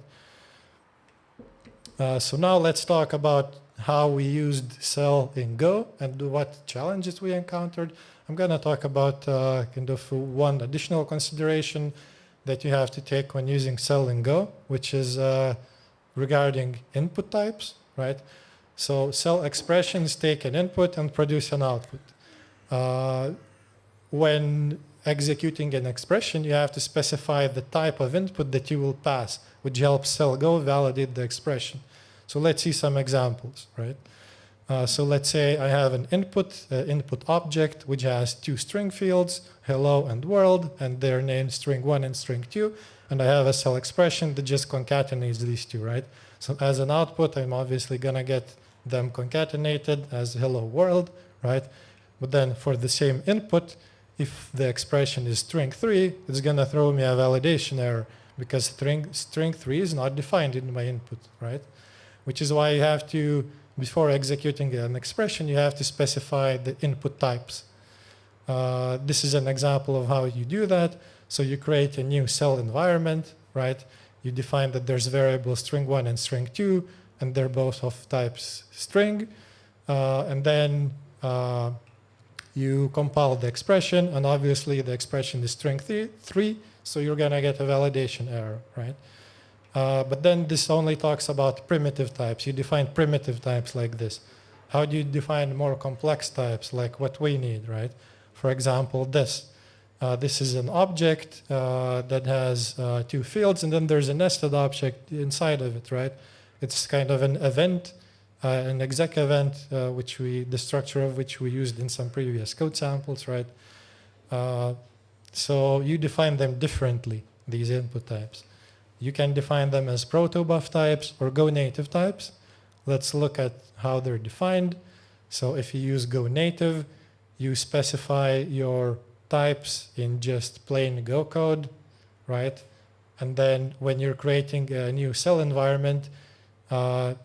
So now let's talk about how we used Cell in Go and what challenges we encountered. I'm going to talk about one additional consideration that you have to take when using Cell in Go, which is regarding input types, right? So Cell expressions take an input and produce an output. When executing an expression, you have to specify the type of input that you will pass, which helps Cell Go validate the expression. So let's see some examples, right? So let's say I have an input object, which has 2 string fields, hello and world, and they're named string1 and string2. And I have a Cell expression that just concatenates these 2, right? So as an output, I'm obviously going to get them concatenated as hello world, right? But then for the same input, if the expression is string3, it's going to throw me a validation error because string3 is not defined in my input, right? Which is why you have to, before executing an expression, you have to specify the input types. This is an example of how you do that. So you create a new Cell environment, right? You define that there's variables string1 and string2, and they're both of types string. And then you compile the expression, and obviously the expression is string3, so you're going to get a validation error, right? But then this only talks about primitive types. You define primitive types like this. How do you define more complex types, like what we need, right? For example, this. This is an object that has 2 fields, and then there's a nested object inside of it, right? It's kind of an event an exec event, the structure of which we used in some previous code samples, right? So you define them differently, these input types. You can define them as protobuf types or Go native types. Let's look at how they're defined. So if you use Go native, you specify your types in just plain Go code, right? And then when you're creating a new cell environment,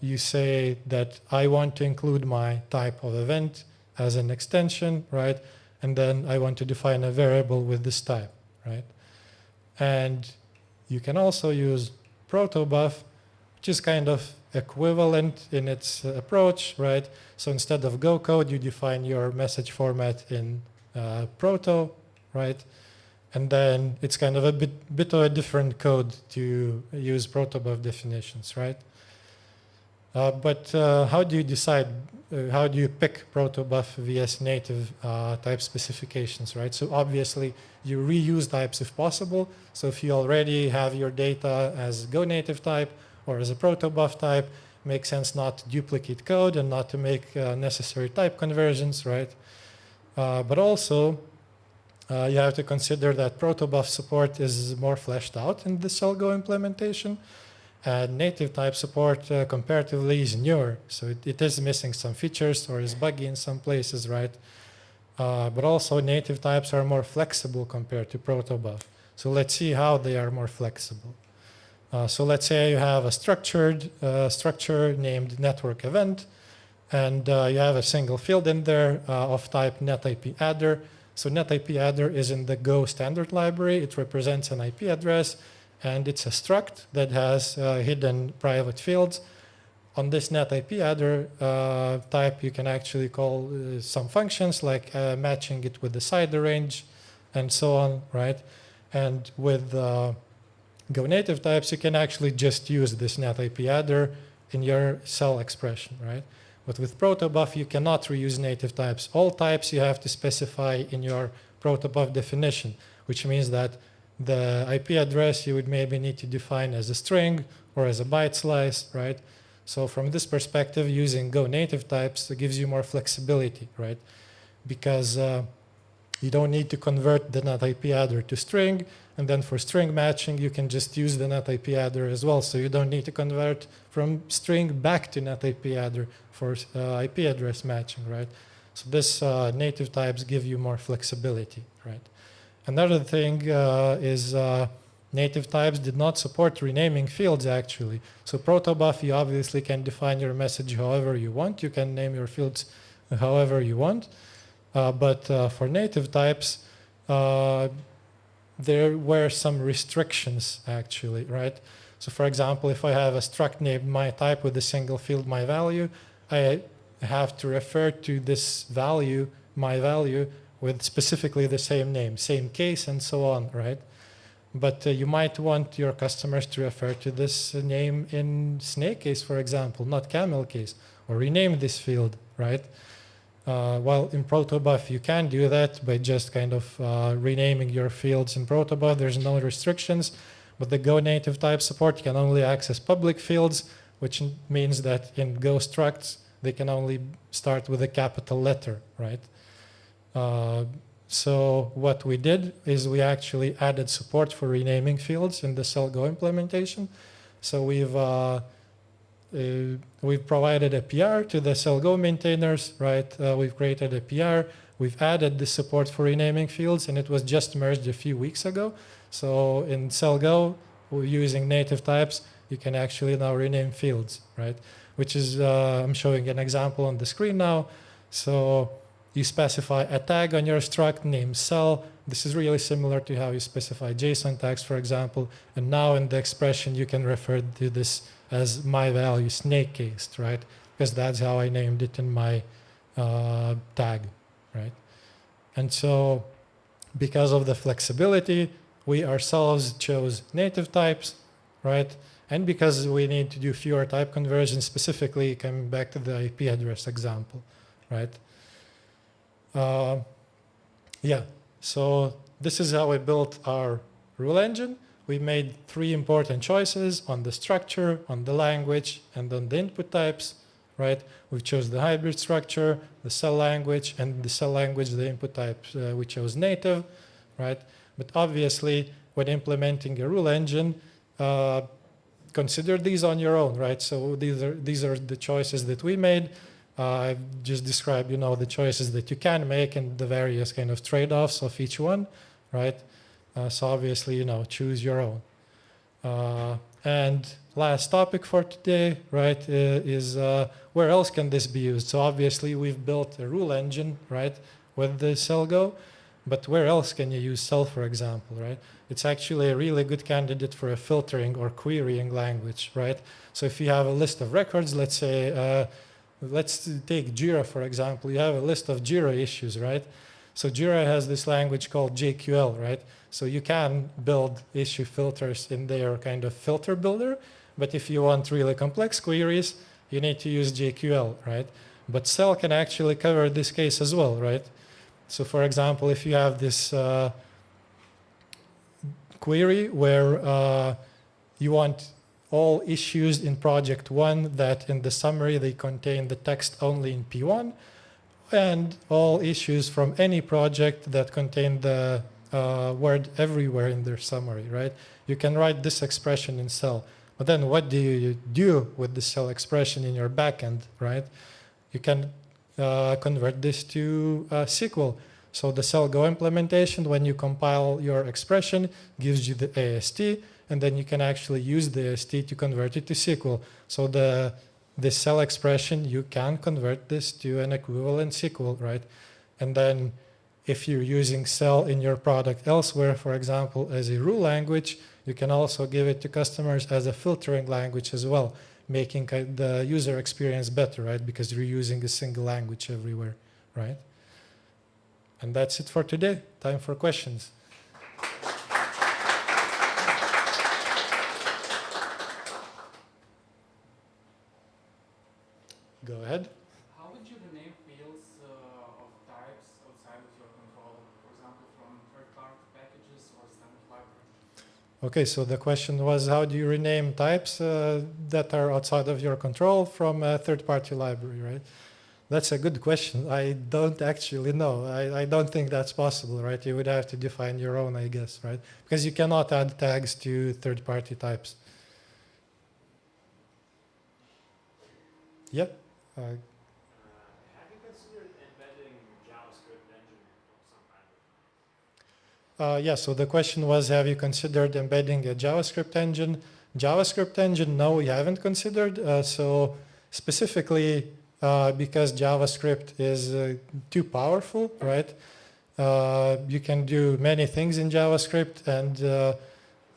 you say that I want to include my type of event as an extension, right? And then I want to define a variable with this type, right? And you can also use protobuf, which is kind of equivalent in its approach, right? So instead of Go code, you define your message format in proto, right? And then it's kind of a bit of a different code to use protobuf definitions, right? But how do you decide, how do you pick protobuf vs native type specifications, right? So obviously you reuse types if possible. So if you already have your data as Go native type or as a protobuf type, makes sense not to duplicate code and not to make necessary type conversions, right? But also you have to consider that protobuf support is more fleshed out in the CellGo implementation. And native type support comparatively is newer, so it is missing some features or is buggy in some places, right? But also native types are more flexible compared to protobuf. So let's see how they are more flexible. So let's say you have a structure named network event, and you have a single field in there of type netIPAddr. So netIPAddr is in the Go standard library. It represents an IP address, and it's a struct that has hidden private fields. On this netIPAddr type, you can actually call some functions like matching it with the CIDR range and so on, right? And with Go native types, you can actually just use this netIPAddr in your cell expression, right? But with protobuf, you cannot reuse native types. All types you have to specify in your protobuf definition, which means that the IP address you would maybe need to define as a string or as a byte slice, right? So from this perspective, using Go native types gives you more flexibility, right? Because you don't need to convert the netIPAddr to string, and then for string matching, you can just use the netIPAddr as well. So you don't need to convert from string back to netIPAddr for IP address matching, right? So this native types give you more flexibility, right? Another thing is native types did not support renaming fields, actually. So protobuf, you obviously can define your message however you want. You can name your fields however you want. But for native types, there were some restrictions, actually, right? So for example, if I have a struct named myType with a single field myValue, I have to refer to this value, myValue, with specifically the same name, same case, and so on, right? But you might want your customers to refer to this name in snake case, for example, not camel case, or rename this field, right? Well, in protobuf, you can do that by just kind of renaming your fields in protobuf. There's no restrictions, but the Go native type support can only access public fields, which means that in Go structs, they can only start with a capital letter, right? So what we did is we actually added support for renaming fields in the CellGo implementation. So we've provided a PR to the CellGo maintainers, right? We've created a PR. We've added the support for renaming fields, and it was just merged a few weeks ago. So in CellGo, we're using native types. You can actually now rename fields, right? Which is, I'm showing an example on the screen now. So you specify a tag on your struct named cell. This is really similar to how you specify JSON tags, for example. And now in the expression, you can refer to this as myValue snake cased, right? Because that's how I named it in my tag, right? And so because of the flexibility, we ourselves chose native types, right? And because we need to do fewer type conversions, specifically coming back to the IP address example, right? Yeah, so this is how we built our rule engine. We made 3 important choices on the structure, on the language, and on the input types, right? We chose the hybrid structure, the cell language, and the cell language, the input type, we chose native, right? But obviously, when implementing a rule engine, consider these on your own, right? So these are the choices that we made. I've just described, the choices that you can make and the various kind of trade-offs of each one, right? So obviously, choose your own. And last topic for today, right, is where else can this be used? So obviously, we've built a rule engine, right, with the CellGo, but where else can you use cell, for example, right? It's actually a really good candidate for a filtering or querying language, right? So if you have a list of records, let's say, let's take Jira, for example. You have a list of Jira issues, right? So Jira has this language called JQL, right? So you can build issue filters in their kind of filter builder, but if you want really complex queries, you need to use JQL, right? But Cell can actually cover this case as well, right? So for example, if you have this query where you want all issues in project 1 that in the summary they contain the text only in P1, and all issues from any project that contain the word everywhere in their summary, right? You can write this expression in Cell. But then what do you do with the Cell expression in your backend, right? You can convert this to SQL. So the CellGo implementation, when you compile your expression, gives you the AST, and then you can actually use the AST to convert it to SQL. So this cell expression, you can convert this to an equivalent SQL, right? And then if you're using Cell in your product elsewhere, for example, as a rule language, you can also give it to customers as a filtering language as well, making the user experience better, right? Because you're using a single language everywhere, right? And that's it for today. Time for questions. Go ahead. How would you rename fields of types outside of your control? For example, from third-party packages or standard library? Okay, so the question was, how do you rename types that are outside of your control from a third-party library, right? That's a good question. I don't actually know. I don't think that's possible, right? You would have to define your own, I guess, right? Because you cannot add tags to third-party types. Yeah. Have you considered embedding JavaScript engine of some kind? Yeah, so the question was, have you considered embedding a JavaScript engine? JavaScript engine, no, we haven't considered. So specifically because JavaScript is too powerful, right? You can do many things in JavaScript, and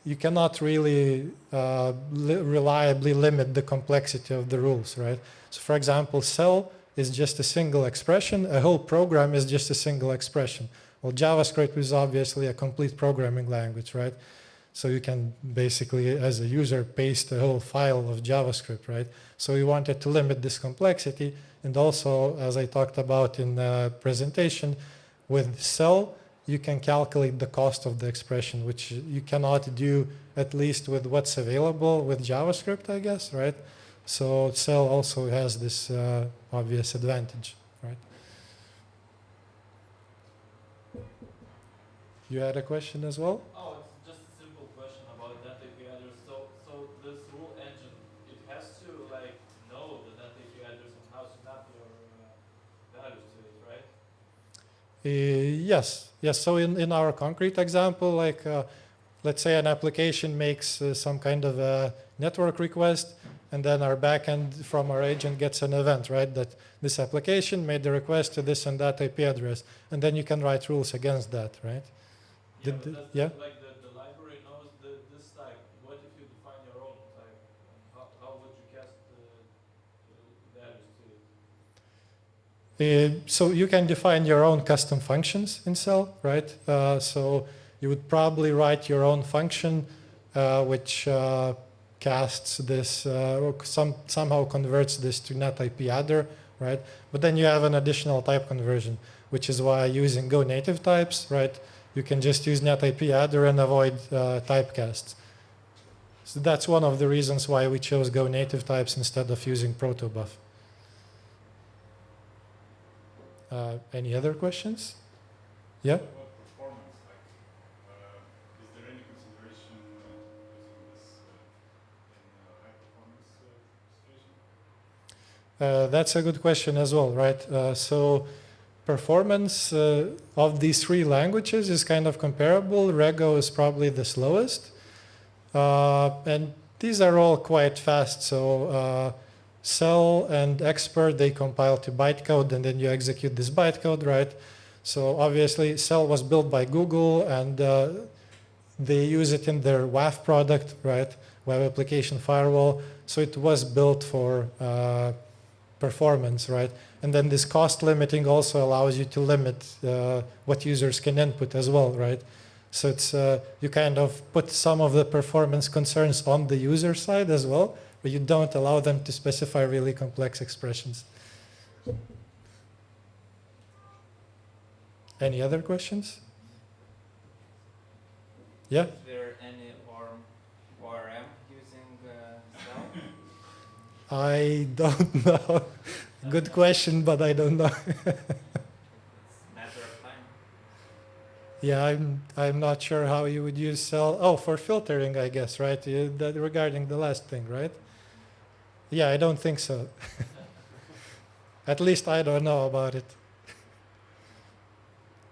you cannot really reliably limit the complexity of the rules, right? So for example, cell is just a single expression. A whole program is just a single expression. Well, JavaScript is obviously a complete programming language, right? So you can basically, as a user, paste a whole file of JavaScript, right? So we wanted to limit this complexity. And also, as I talked about in the presentation, with cell, you can calculate the cost of the expression, which you cannot do at least with what's available with JavaScript, I guess, right? So Cell also has this obvious advantage, right? You had a question as well? Oh, it's just a simple question about that IP address. So this rule engine, it has to like know the that IP address and how to map your values to it, right? Yes. So in our concrete example, like let's say an application makes some kind of a network request, and then our backend from our agent gets an event, right? That this application made the request to this and that IP address, and then you can write rules against that, right? Yeah, but does yeah? like the library knows this type. What if you define your own type? How would you cast the values to it? So you can define your own custom functions in Cell, right? So you would probably write your own function which casts this, or somehow converts this to net IP adder, right? But then you have an additional type conversion, which is why using Go native types, right? You can just use net IP adder and avoid typecasts. So that's one of the reasons why we chose Go native types instead of using protobuf. Any other questions? Yeah? What about performance? Like, is there any consideration using this in a high performance situation? That's a good question as well, right? So performance of these three languages is kind of comparable. Rego is probably the slowest. And these are all quite fast. So Cell and Expert, they compile to bytecode, and then you execute this bytecode, right? So obviously Cell was built by Google, and they use it in their WAF product, right? Web Application Firewall. So it was built for performance, right? And then this cost limiting also allows you to limit what users can input as well, right? So it's you kind of put some of the performance concerns on the user side as well, but you don't allow them to specify really complex expressions. Any other questions? Yeah? Is there any ORM using Cell? I don't know. Good question, but I don't know. It's a matter of time. Yeah, I'm not sure how you would use Cell. Oh, for filtering, I guess, right? Regarding the last thing, right? Yeah, I don't think so. At least I don't know about it.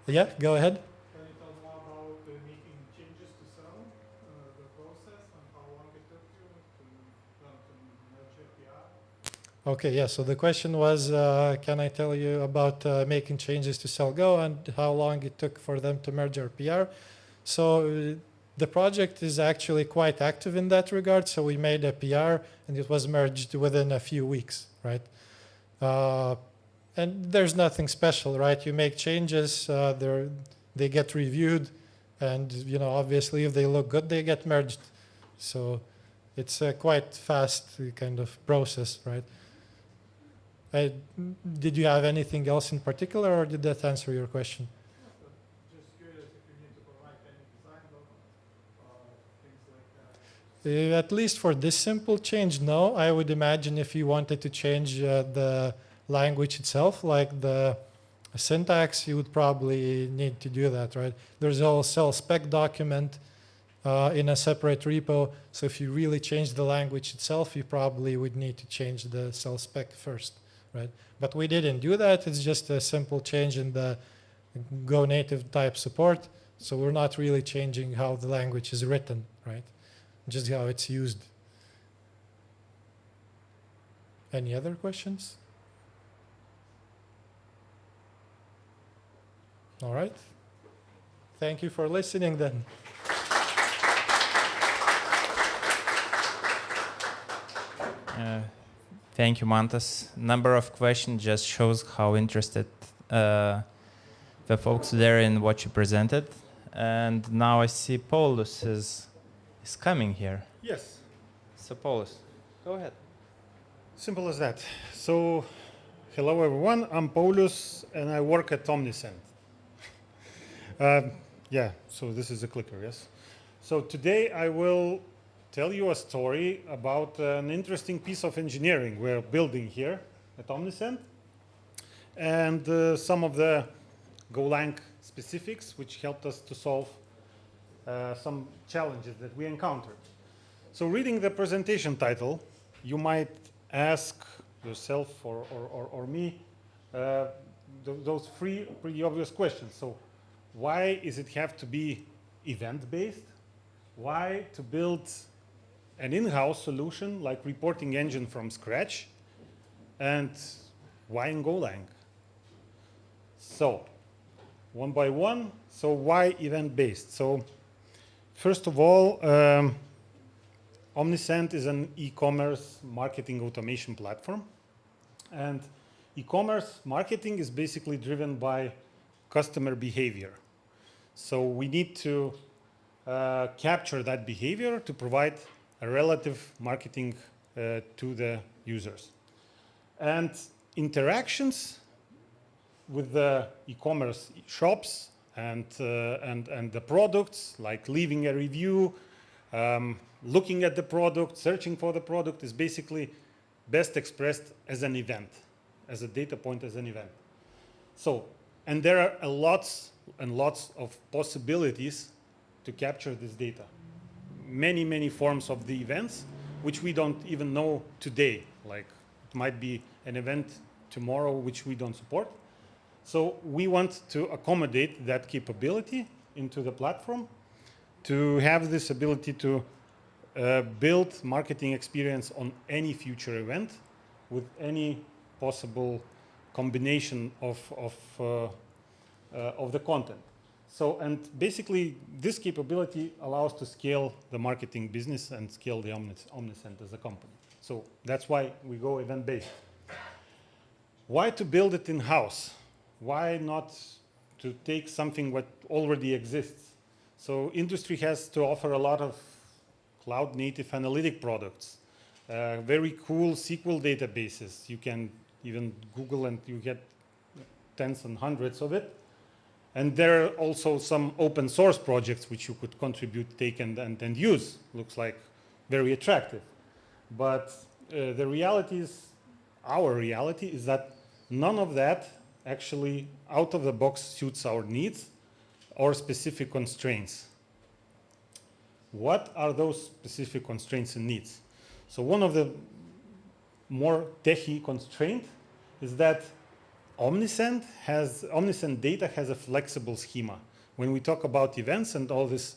Yeah, go ahead. Can you tell more about making changes to Cell, the process, and how long it took you to merge API? Okay, yeah, so the question was, can I tell you about making changes to CellGo and how long it took for them to merge our PR? So the project is actually quite active in that regard. So we made a PR and it was merged within a few weeks, right? And there's nothing special, right? You make changes, they get reviewed, and obviously if they look good, they get merged. So it's a quite fast kind of process, right? Did you have anything else in particular, or did that answer your question? Just curious if you need to provide any design documents, things like that. At least for this simple change, no. I would imagine if you wanted to change the language itself, like the syntax, you would probably need to do that, right? There's a whole Cell spec document in a separate repo. So if you really change the language itself, you probably would need to change the Cell spec first, right? But we didn't do that. It's just a simple change in the Go native type support. So we're not really changing how the language is written, right? Just how it's used. Any other questions? All right. Thank you for listening then. Thank you, Mantas. Number of questions just shows how interested the folks there in what you presented. And now I see Paulus is coming here. Yes, So Paulus, go ahead. simple as that. So, hello everyone, I'm Paulus and I work at Omniscent. Yeah, so this is a clicker, yes? So today I will tell you a story about an interesting piece of engineering we're building here at Omniscent, and some of the Golang specifics which helped us to solve some challenges that we encountered. So reading the presentation title, you might ask yourself or me those three pretty obvious questions. So why is it have to be event-based? Why to build an in-house solution like reporting engine from scratch? And why in Golang? So one by one, so why event-based? So first of all, Omniscent is an e-commerce marketing automation platform. And e-commerce marketing is basically driven by customer behavior. So we need to capture that behavior to provide a relative marketing to the users. And interactions with the e-commerce shops and the products, like leaving a review, looking at the product, searching for the product, is basically best expressed as an event, as a data point, as an event. So, and there are lots and lots of possibilities to capture this data. Many, many forms of the events, which we don't even know today. Like it might be an event tomorrow, which we don't support. So we want to accommodate that capability into the platform to have this ability to build marketing experience on any future event with any possible combination of the content. So, and basically this capability allows to scale the marketing business and scale the Omniscent as a company. So that's why we go event-based. Why to build it in-house? Why not to take something what already exists? So industry has to offer a lot of cloud-native analytic products, very cool SQL databases. You can even Google and you get tens and hundreds of it. And there are also some open source projects which you could contribute, take and use. Looks like very attractive. But the reality is, our reality is that none of that actually out of the box suits our needs or specific constraints. What are those specific constraints and needs? So one of the more techy constraint is that Omniscent data has a flexible schema. When we talk about events and all this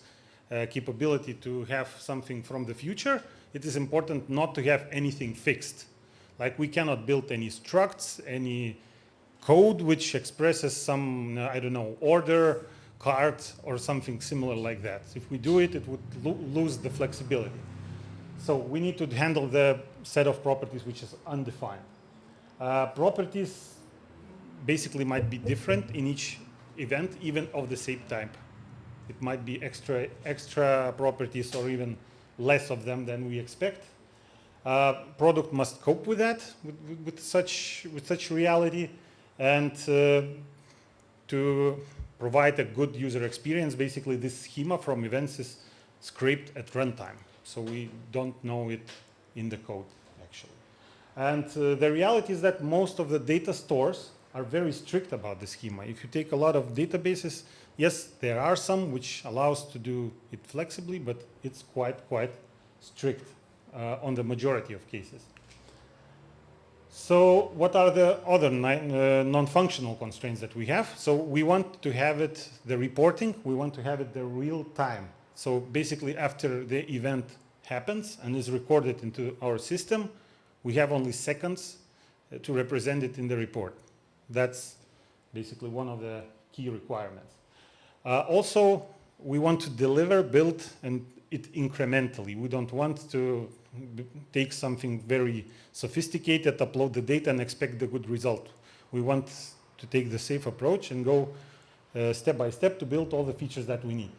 capability to have something from the future, it is important not to have anything fixed. Like we cannot build any structs, any code which expresses some, I don't know, order, card, or something similar like that. If we do it, it would lose the flexibility. So we need to handle the set of properties which is undefined. Properties basically might be different in each event, even of the same type. It might be extra properties or even less of them than we expect. Product must cope with that, with such reality, and to provide a good user experience. Basically, this schema from events is scraped at runtime, so we don't know it in the code actually. And the reality is that most of the data stores are very strict about the schema. If you take a lot of databases, yes, there are some which allows to do it flexibly, but it's quite strict on the majority of cases. So what are the other non-functional constraints that we have? So we want to have it, the reporting, we want to have it the real time. So basically after the event happens and is recorded into our system, we have only seconds to represent it in the report. That's basically one of the key requirements. Also, we want to deliver, build, and it incrementally. We don't want to take something very sophisticated, upload the data, and expect the good result. We want to take the safe approach and go step by step to build all the features that we need.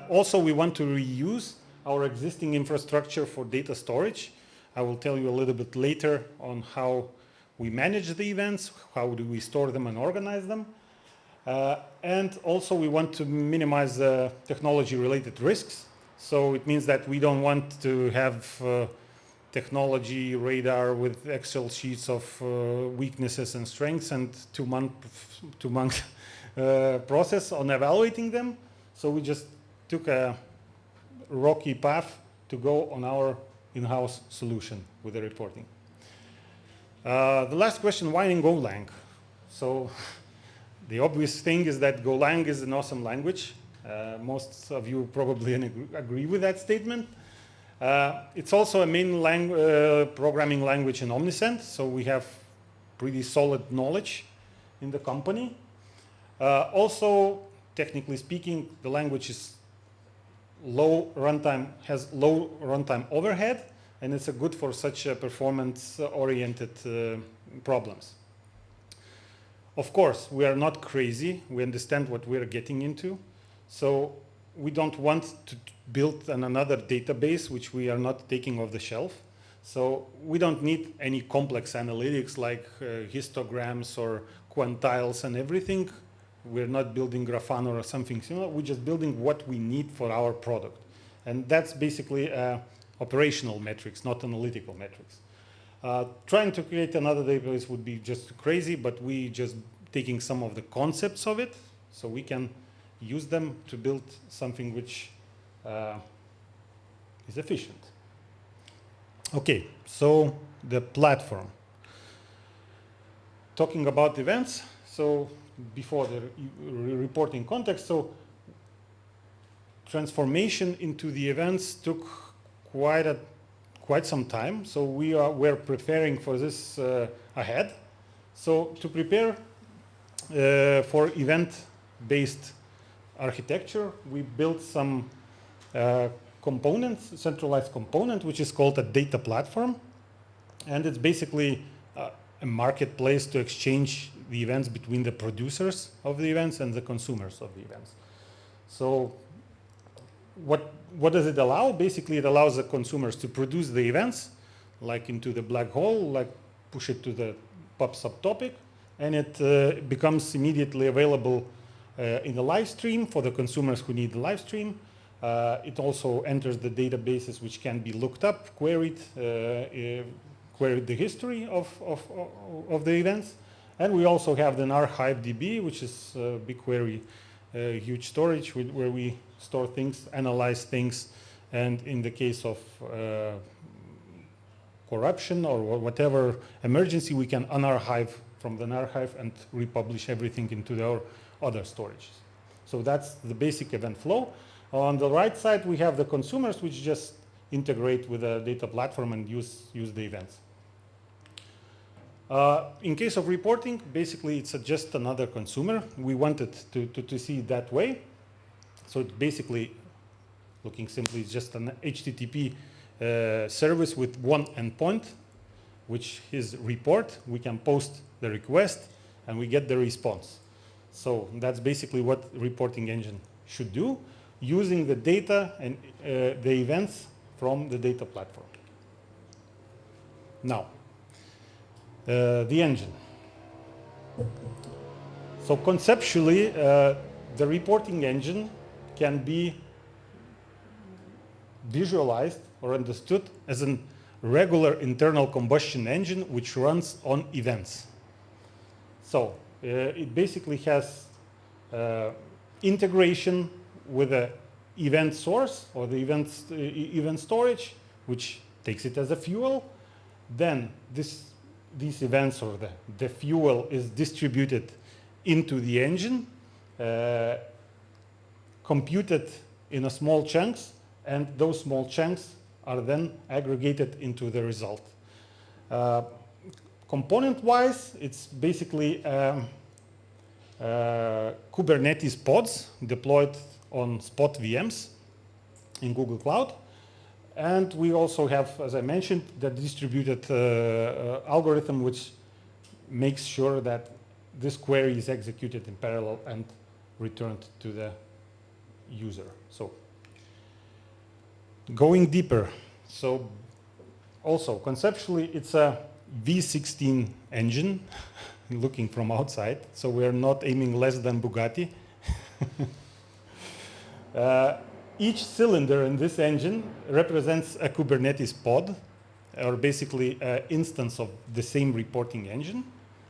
Also, we want to reuse our existing infrastructure for data storage. I will tell you a little bit later on how we manage the events, how do we store them and organize them. And also we want to minimize technology-related risks. So it means that we don't want to have technology radar with Excel sheets of weaknesses and strengths and two-month process on evaluating them. So we just took a rocky path to go on our in-house solution with the reporting. The last question, why in Golang? So the obvious thing is that Golang is an awesome language. Most of you probably agree with that statement. It's also a main programming language in Omniscent, so we have pretty solid knowledge in the company. Also, technically speaking, the language is has low runtime overhead, and it's good for such performance-oriented problems. Of course, we are not crazy. We understand what we are getting into. So we don't want to build another database which we are not taking off the shelf. So we don't need any complex analytics like histograms or quantiles and everything. We're not building Grafana or something similar. We're just building what we need for our product. And that's basically operational metrics, not analytical metrics. Trying to create another database would be just crazy, but we just taking some of the concepts of it, so we can use them to build something which is efficient. Okay, so the platform. Talking about events, so before the reporting context, so transformation into the events took quite some time. So we're preparing for this ahead. So to prepare for event-based architecture, we built some components, centralized component, which is called a data platform. And it's basically a marketplace to exchange the events between the producers of the events and the consumers of the events. So what does it allow? Basically, it allows the consumers to produce the events, like into the black hole, like push it to the pub subtopic, and it becomes immediately available in the live stream for the consumers who need the live stream. It also enters the databases which can be looked up, queried the history of the events. And we also have the archive.db, which is BigQuery huge storage where we store things, analyze things, and in the case of corruption or whatever emergency, we can unarchive from the archive and republish everything into our other storages. So that's the basic event flow. On the right side, we have the consumers, which just integrate with a data platform and use the events. In case of reporting, basically it's just another consumer. We wanted to see it that way. So it's basically, looking simply, it's just an HTTP service with one endpoint, which is report. We can post the request and we get the response. So that's basically what reporting engine should do, using the data and the events from the data platform. Now, the engine. So conceptually, the reporting engine can be visualized or understood as a regular internal combustion engine which runs on events. So it basically has integration with the event source or the event storage, which takes it as a fuel. Then these events or the fuel is distributed into the engine, computed in a small chunks, and those small chunks are then aggregated into the result. Component-wise, it's basically Kubernetes pods deployed on spot VMs in Google Cloud. And we also have, as I mentioned, the distributed algorithm which makes sure that this query is executed in parallel and returned to the user. So going deeper, so also conceptually it's a V16 engine looking from outside, so we are not aiming less than Bugatti. Each cylinder in this engine represents a Kubernetes pod, or basically an instance of the same reporting engine.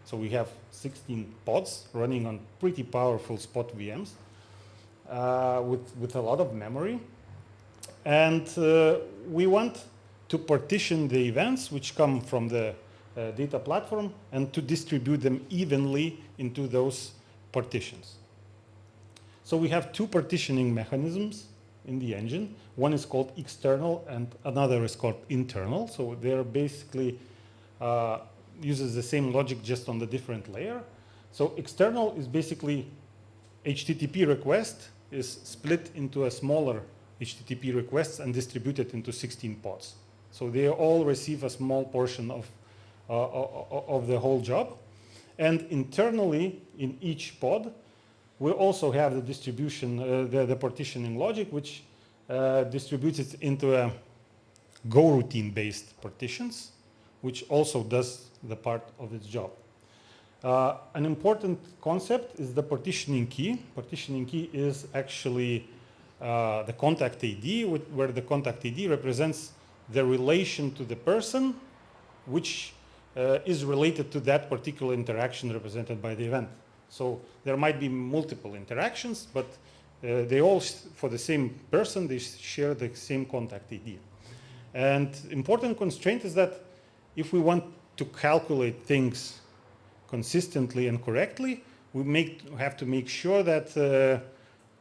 So we have 16 pods running on pretty powerful spot VMs with a lot of memory. And we want to partition the events which come from the data platform and to distribute them evenly into those partitions. So we have two partitioning mechanisms in the engine. One is called external and another is called internal. So they're basically uses the same logic just on the different layer. So external is basically HTTP request is split into a smaller HTTP requests and distributed into 16 pods. So they all receive a small portion of the whole job. And internally in each pod, we also have the distribution, the partitioning logic, which distributes it into a Go routine-based partitions, which also does the part of its job. An important concept is the partitioning key. Partitioning key is actually the contact ID, where the contact ID represents the relation to the person, which is related to that particular interaction represented by the event. So there might be multiple interactions, but they all, for the same person, they share the same contact ID. And important constraint is that if we want to calculate things consistently and correctly, we have to make sure that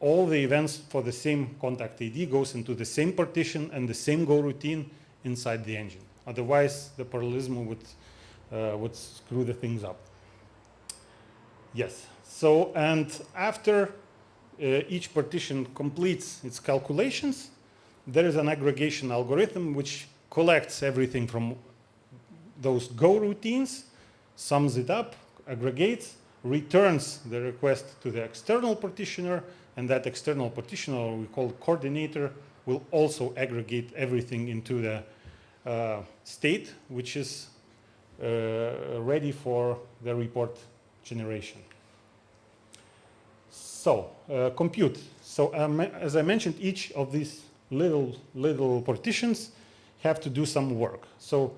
all the events for the same contact ID goes into the same partition and the same go routine inside the engine. Otherwise, the parallelism would screw the things up. Yes. So, and after each partition completes its calculations, there is an aggregation algorithm which collects everything from those go routines, sums it up, aggregates, returns the request to the external partitioner, and that external partitioner, or we call it coordinator, will also aggregate everything into the state, which is ready for the report generation. So, compute. So, as I mentioned, each of these little partitions have to do some work. So,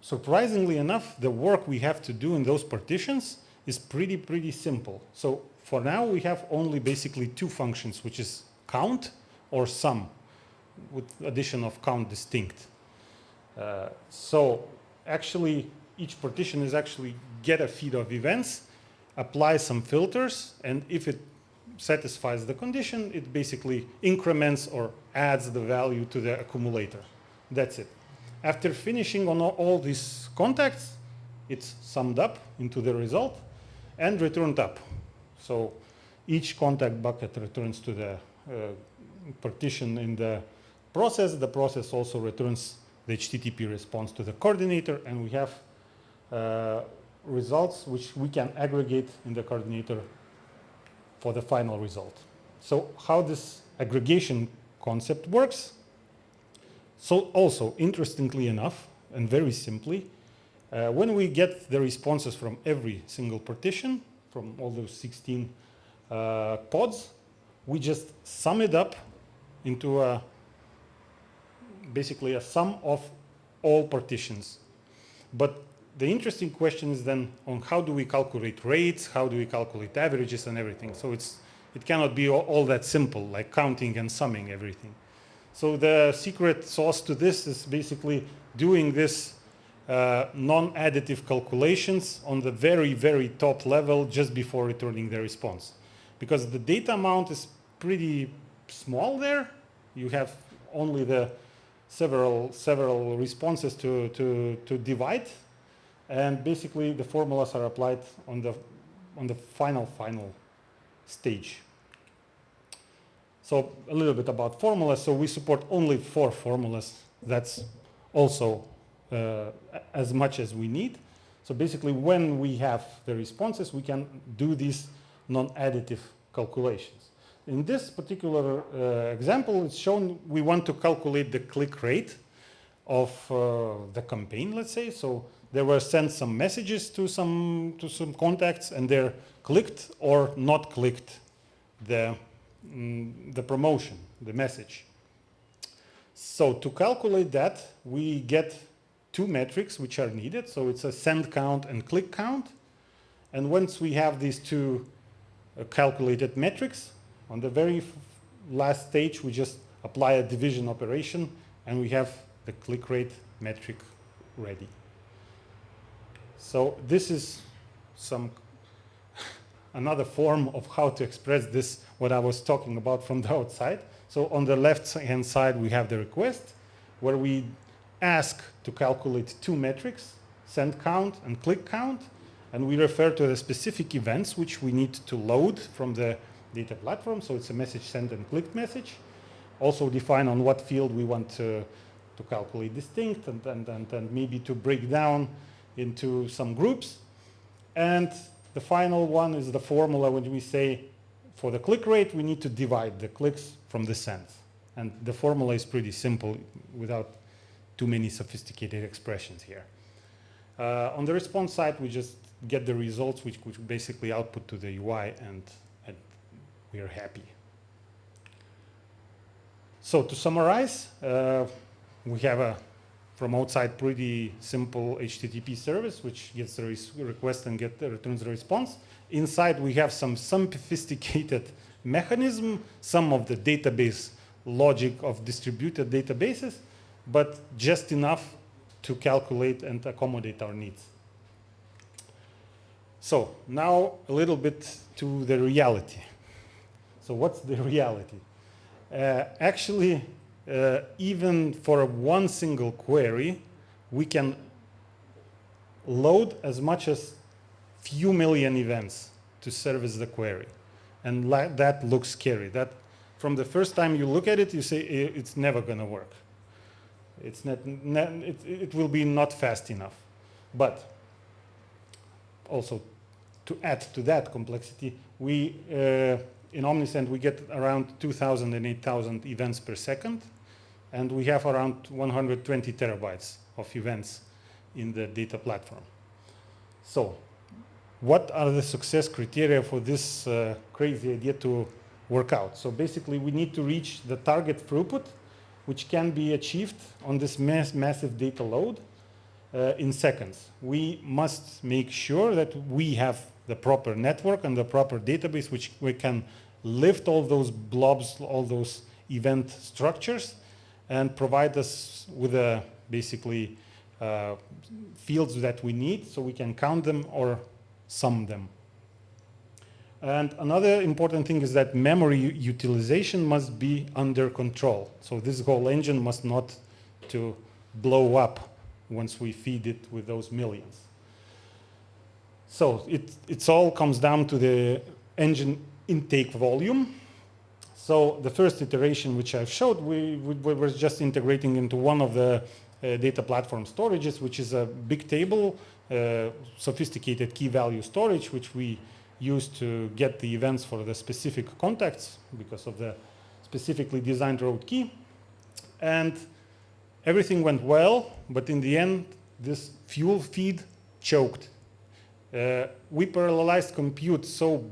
surprisingly enough, the work we have to do in those partitions is pretty simple. So, for now, we have only basically two functions, which is count or sum, with addition of count distinct. So, actually, each partition is actually get a feed of events, apply some filters, and if it satisfies the condition, it basically increments or adds the value to the accumulator. That's it. After finishing on all these contacts, it's summed up into the result and returned up. So each contact bucket returns to the partition in the process. The process also returns the HTTP response to the coordinator, and we have results which we can aggregate in the coordinator for the final result. So how this aggregation concept works? So also, interestingly enough, and very simply, when we get the responses from every single partition, from all those 16 pods, we just sum it up into basically a sum of all partitions. But the interesting question is then on how do we calculate rates, how do we calculate averages and everything. So it cannot be all that simple, like counting and summing everything. So the secret sauce to this is basically doing this non-additive calculations on the very top level just before returning the response. Because the data amount is pretty small there. You have only the several responses to divide. And basically the formulas are applied on the final stage. So a little bit about formulas. So we support only 4 formulas. That's also as much as we need. So basically when we have the responses, we can do these non-additive calculations. In this particular example, it's shown we want to calculate the click rate of the campaign, let's say. So there were sent some messages to some contacts, and they're clicked or not clicked the promotion, the message. So to calculate that, we get 2 metrics which are needed. So it's a send count and click count. And once we have these 2 calculated metrics, on the very last stage, we just apply a division operation, and we have the click rate metric ready. So this is another form of how to express this, what I was talking about from the outside. So on the left-hand side, we have the request, where we ask to calculate 2 metrics, send count and click count, and we refer to the specific events which we need to load from the data platform. So it's a message sent and clicked message. Also define on what field we want to calculate distinct, and maybe to break down into some groups. And the final one is the formula when we say for the click rate, we need to divide the clicks from the sends. And the formula is pretty simple without too many sophisticated expressions here. On the response side, we just get the results which basically output to the UI, and we are happy. So to summarize, we have a from outside pretty simple HTTP service, which gets the request and returns the response. Inside, we have some sophisticated mechanism, some of the database logic of distributed databases, but just enough to calculate and accommodate our needs. So now a little bit to the reality. So what's the reality? Actually, even for one single query, we can load as much as few million events to service the query. And that looks scary. That from the first time you look at it, you say it's never going to work. It's it will be not fast enough. But also to add to that complexity, we in Omnisend we get around 2,000 and 8,000 events per second, and we have around 120 terabytes of events in the data platform. So what are the success criteria for this crazy idea to work out? So basically we need to reach the target throughput, which can be achieved on this massive data load in seconds. We must make sure that we have the proper network and the proper database, which we can lift all those blobs, all those event structures, and provide us with basically fields that we need so we can count them or sum them. And another important thing is that memory utilization must be under control. So this whole engine must not to blow up once we feed it with those millions. So it all comes down to the engine intake volume. So the first iteration which I've showed, we were just integrating into one of the data platform storages, which is a big table, sophisticated key value storage, which we use to get the events for the specific contacts because of the specifically designed route key. And everything went well, but in the end, this fuel feed choked. We parallelized compute so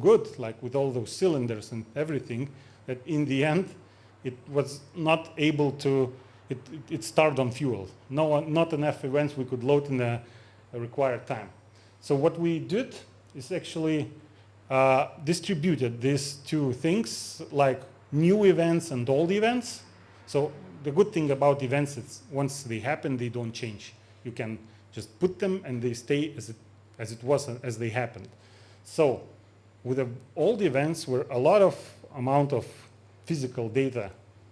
good, like with all those cylinders and everything, that in the end, it was not able to, it starved on fuel. Not enough events we could load in a required time. So what we did is actually distributed these two things, like new events and old events. So the good thing about events is once they happen, they don't change. You can just put them and they stay as it was as they happened. So with the old events where a lot of amount of physical data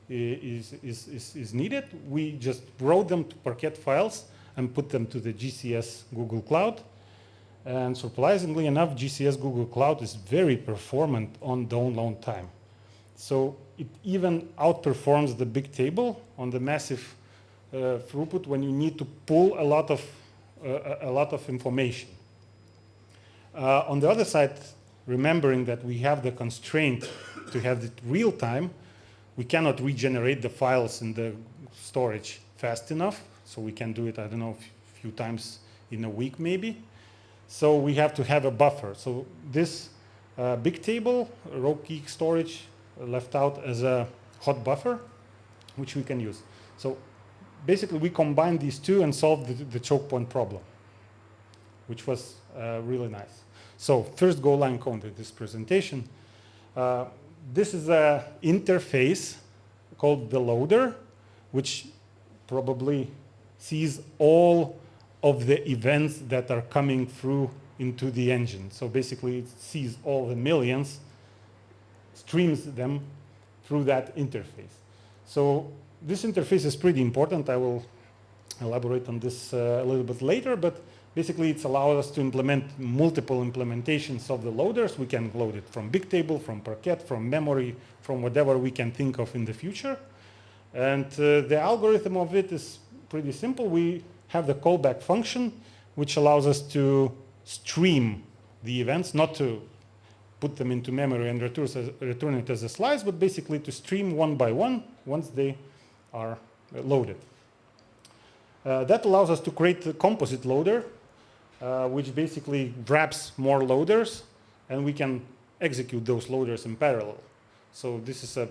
is needed, we just wrote them to Parquet files and put them to the GCS Google Cloud. And surprisingly enough, GCS Google Cloud is very performant on download time. So it even outperforms the big table on the massive throughput when you need to pull a lot of information. On the other side, remembering that we have the constraint to have it real time, we cannot regenerate the files in the storage fast enough. So we can do it, I don't know, a few times in a week maybe. So we have to have a buffer. So this big table, row key storage, left out as a hot buffer, which we can use. So basically we combined these two and solved the choke point problem, which was really nice. So first Golang code in this presentation. This is an interface called the loader, which probably sees all of the events that are coming through into the engine. So basically it sees all the millions, streams them through that interface. So this interface is pretty important. I will elaborate on this a little bit later, but basically it's allowed us to implement multiple implementations of the loaders. We can load it from Bigtable, from Parquet, from memory, from whatever we can think of in the future. And the algorithm of it is pretty simple. We have the callback function, which allows us to stream the events, not to put them into memory and return it as a slice, but basically to stream one by one once they are loaded. That allows us to create a composite loader, which basically wraps more loaders, and we can execute those loaders in parallel. So this is a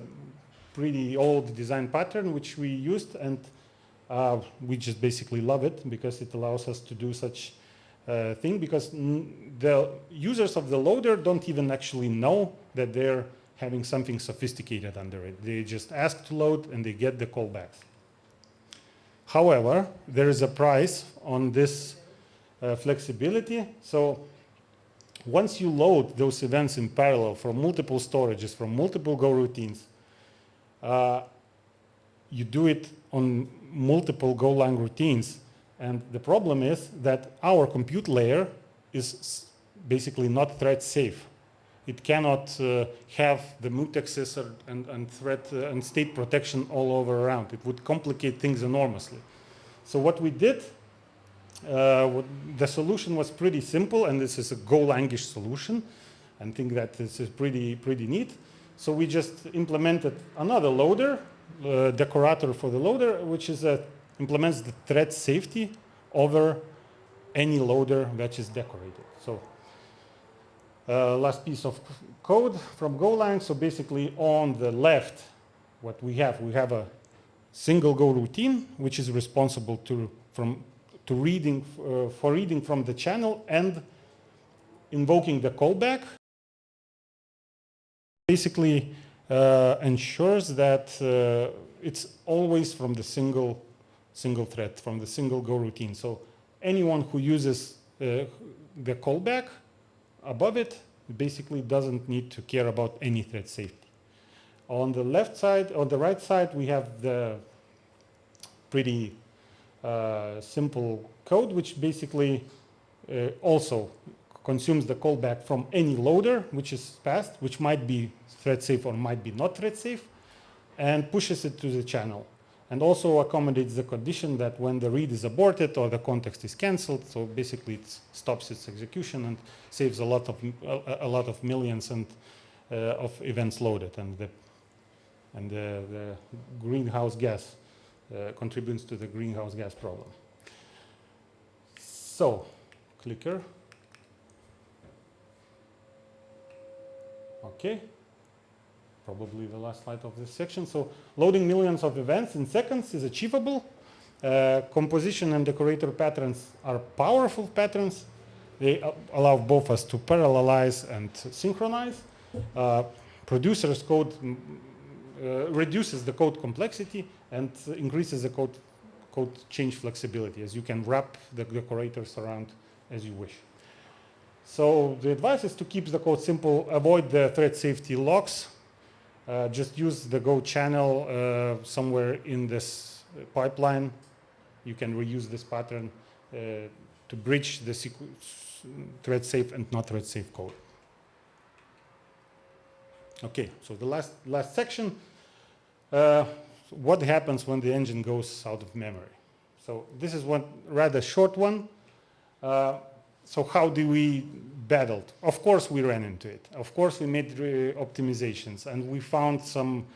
pretty old design pattern which we used, and We just basically love it because it allows us to do such thing, because the users of the loader don't even actually know that they're having something sophisticated under it. They just ask to load and they get the callbacks. However, there is a price on this flexibility. So once you load those events in parallel from multiple storages, from multiple Go routines, you do it on multiple Golang routines. And the problem is that our compute layer is basically not thread safe. It cannot have the mutexes and thread and state protection all over around. It would complicate things enormously. So what we did, the solution was pretty simple, and this is a Golangish solution. I think that this is pretty neat. So we just implemented another loader, decorator for the loader, which is implements the thread safety over any loader that is decorated. So last piece of code from Golang. So basically on the left, what we have a single Go routine, which is responsible for reading from the channel and invoking the callback. Basically ensures that it's always from the single thread, from the single Go routine. So anyone who uses the callback above it basically doesn't need to care about any thread safety. On the left side, on the right side, we have the pretty simple code, which basically also consumes the callback from any loader which is passed, which might be thread safe or might be not thread safe, and pushes it to the channel. And also accommodates the condition that when the read is aborted or the context is cancelled, so basically it stops its execution and saves a lot of millions of events loaded, and the greenhouse gas contributes to the greenhouse gas problem. So, clicker. Okay. Probably the last slide of this section. So loading millions of events in seconds is achievable. Composition and decorator patterns are powerful patterns. They allow both us to parallelize and synchronize. Producer's code reduces the code complexity and increases the code change flexibility, as you can wrap the decorators around as you wish. So the advice is to keep the code simple, avoid the thread safety locks. Just use the Go channel somewhere in this pipeline. You can reuse this pattern to bridge the thread safe and not thread safe code. Okay, so the last section. What happens when the engine goes out of memory? So this is one rather short one. So how do we battle? Of course we ran into it. Of course we made optimizations, and we found some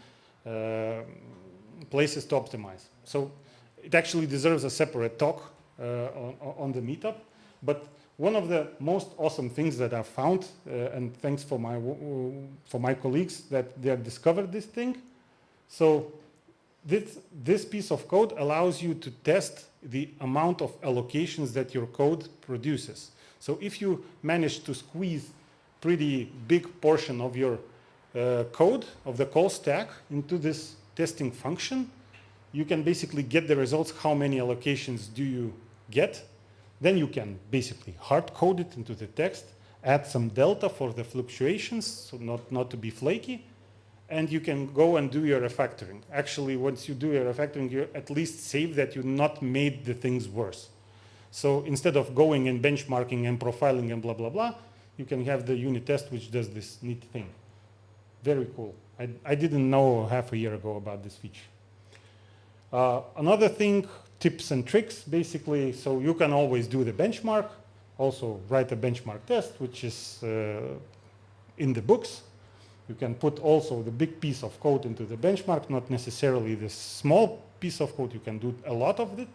places to optimize. So it actually deserves a separate talk on the meetup. But one of the most awesome things that I found, and thanks for my colleagues that they have discovered this thing. So this piece of code allows you to test the amount of allocations that your code produces. So if you manage to squeeze pretty big portion of your code, of the call stack, into this testing function, you can basically get the results. How many allocations do you get? Then you can basically hard code it into the text, add some delta for the fluctuations, so not to be flaky, and you can go and do your refactoring. Actually, once you do your refactoring, you at least save that you not made the things worse. So instead of going and benchmarking and profiling and blah, blah, blah, you can have the unit test which does this neat thing. Very cool. I didn't know half a year ago about this feature. Another thing, tips and tricks, basically, so you can always do the benchmark, also write a benchmark test, which is in the books. You can put also the big piece of code into the benchmark, not necessarily the small piece of code. You can do a lot of it.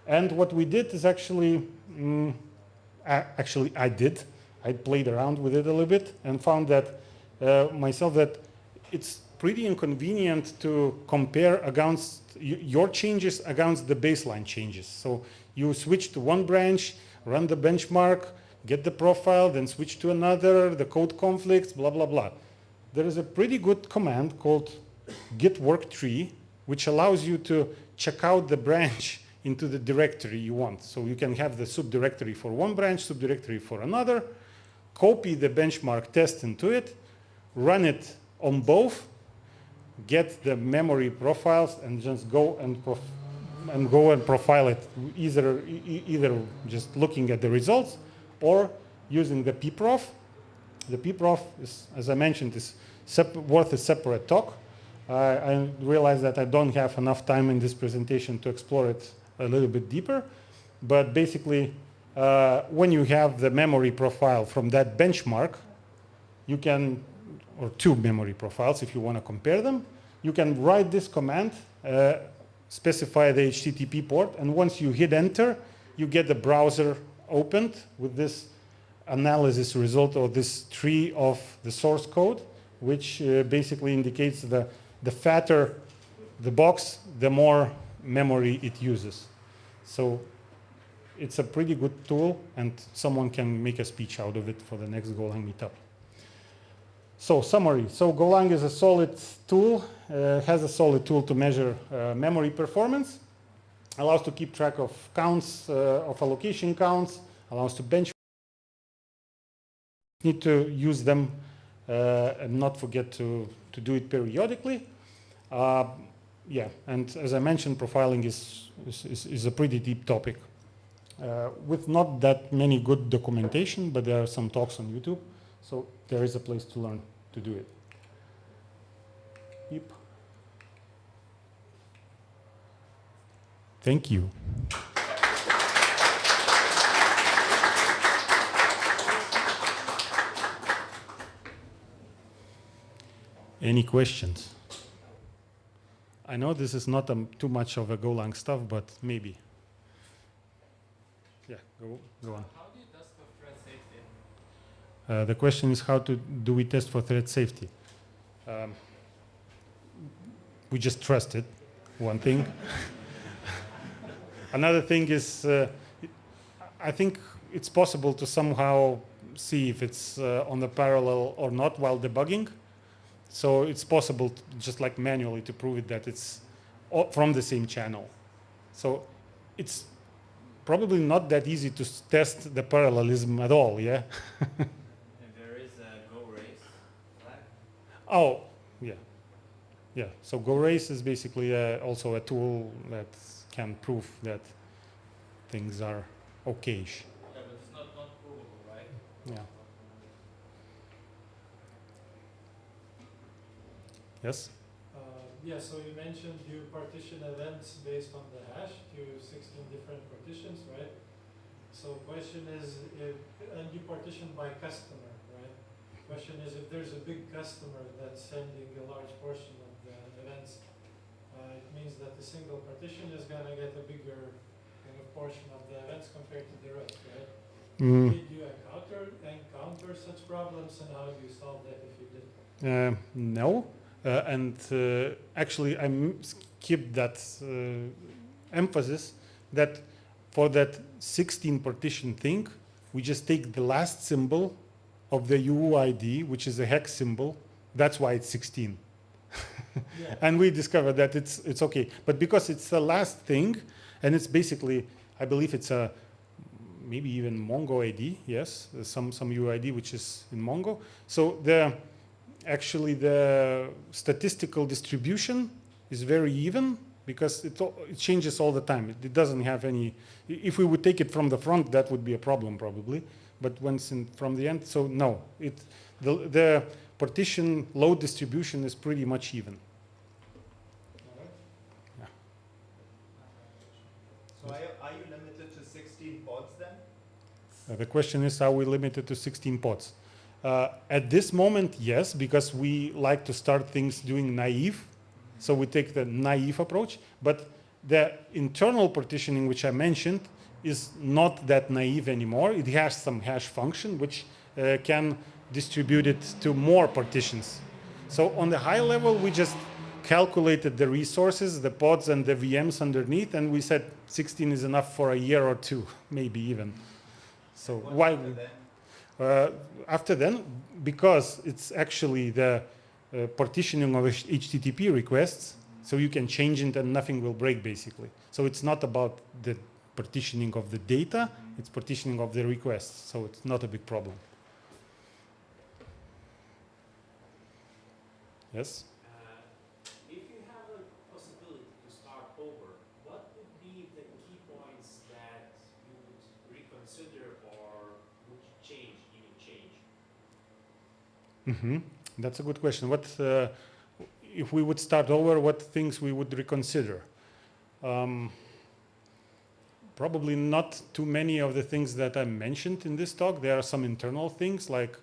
And what we did is actually, I played around with it a little bit and found that myself that it's pretty inconvenient to compare against your changes against the baseline changes. So you switch to one branch, run the benchmark, get the profile, then switch to another, the code conflicts, blah, blah, blah. There is a pretty good command called git work tree, which allows you to check out the branch into the directory you want. So you can have the subdirectory for one branch, subdirectory for another, copy the benchmark test into it, run it on both, get the memory profiles, and just go and profile it, either just looking at the results or using the pprof. The pprof is, as I mentioned, is worth a separate talk. I realize that I don't have enough time in this presentation to explore it a little bit deeper, but basically when you have the memory profile from that benchmark, you can, or two memory profiles if you want to compare them, you can write this command, specify the HTTP port, and once you hit enter, you get the browser opened with this analysis result or this tree of the source code, which basically indicates the fatter the box, the more memory it uses. So it's a pretty good tool, and someone can make a speech out of it for the next Golang meetup. So summary, so Golang is a solid tool, has a solid tool to measure memory performance, allows to keep track of counts, of allocation counts, allows to benchmark. Need to use them and not forget to do it periodically. Yeah, and as I mentioned, profiling is a pretty deep topic with not that many good documentation, but there are some talks on YouTube, so there is a place to learn to do it. Yep. Thank you. Any questions? I know this is not too much of a Golang stuff, but maybe. Yeah, go on. How do you test for threat safety? The question is, how do we test for threat safety? We just trust it, one thing. Another thing is, I think it's possible to somehow see if it's on the parallel or not while debugging. So it's possible to, just like manually, to prove it that it's from the same channel. So it's probably not that easy to test the parallelism at all, yeah? And there is a go race flag. Oh, yeah. Yeah, so GoRace is basically also a tool that can prove that things are okay-ish. Yeah, but it's not provable, right? Yeah. Yes? Yeah, so you mentioned you partition events based on the hash to 16 different partitions, right? So question is, and you partition by customer, right? Question is, if there's a big customer that's sending a large portion of the events, it means that the single partition is going to get a bigger kind of portion of the events compared to the rest, right? Did you encounter such problems, and how do you solve that if you did? No. And actually, I skipped that emphasis that for that 16 partition thing, we just take the last symbol of the UUID, which is a hex symbol. That's why it's 16. Yeah. And we discovered that it's okay. But because it's the last thing, and it's basically, I believe it's a maybe even Mongo ID, yes, some UUID which is in Mongo. So actually the statistical distribution is very even because it changes all the time. It doesn't have any, if we would take it from the front, that would be a problem probably. But once from the end, so no, the partition load distribution is pretty much even. Yeah. So are you limited to 16 pods then? The question is, are we limited to 16 pods? At this moment, yes, because we like to start things doing naive. So we take the naive approach. But the internal partitioning, which I mentioned, is not that naive anymore. It has some hash function which can distribute it to more partitions. So on the high level, we just calculated the resources, the pods and the VMs underneath, and we said 16 is enough for a year or two, maybe even. So why? After then, because it's actually the partitioning of HTTP requests, so you can change it and nothing will break basically. So it's not about the partitioning of the data, it's partitioning of the requests, so it's not a big problem. Yes? If you have a possibility to start over, what would be the key points that you would reconsider or would change, even change? Mm-hmm. That's a good question. What if we would start over? What things we would reconsider? Probably not too many of the things that I mentioned in this talk. There are some internal things like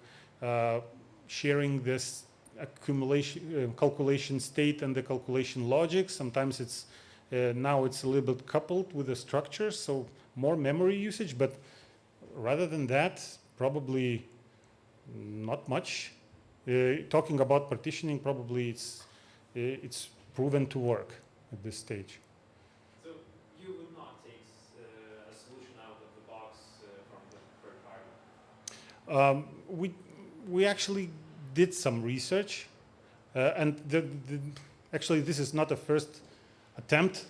sharing this accumulation, calculation state and the calculation logic. Sometimes it's now it's a little bit coupled with the structure, so more memory usage. But rather than that, probably not much. Talking about partitioning, probably it's proven to work at this stage. So you would not take a solution out of the box from the third party? We actually did some research, and actually this is not a first attempt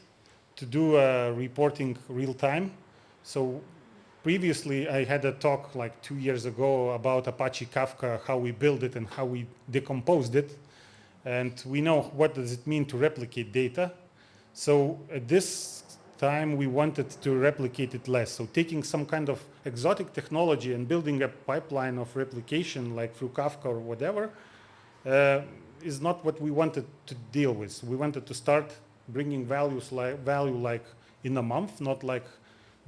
to do reporting real time. So previously I had a talk like 2 years ago about Apache Kafka, how we build it and how we decomposed it. And we know what does it mean to replicate data. So at this time we wanted to replicate it less. So taking some kind of exotic technology and building a pipeline of replication like through Kafka or whatever is not what we wanted to deal with. We wanted to start bringing value like in a month, not like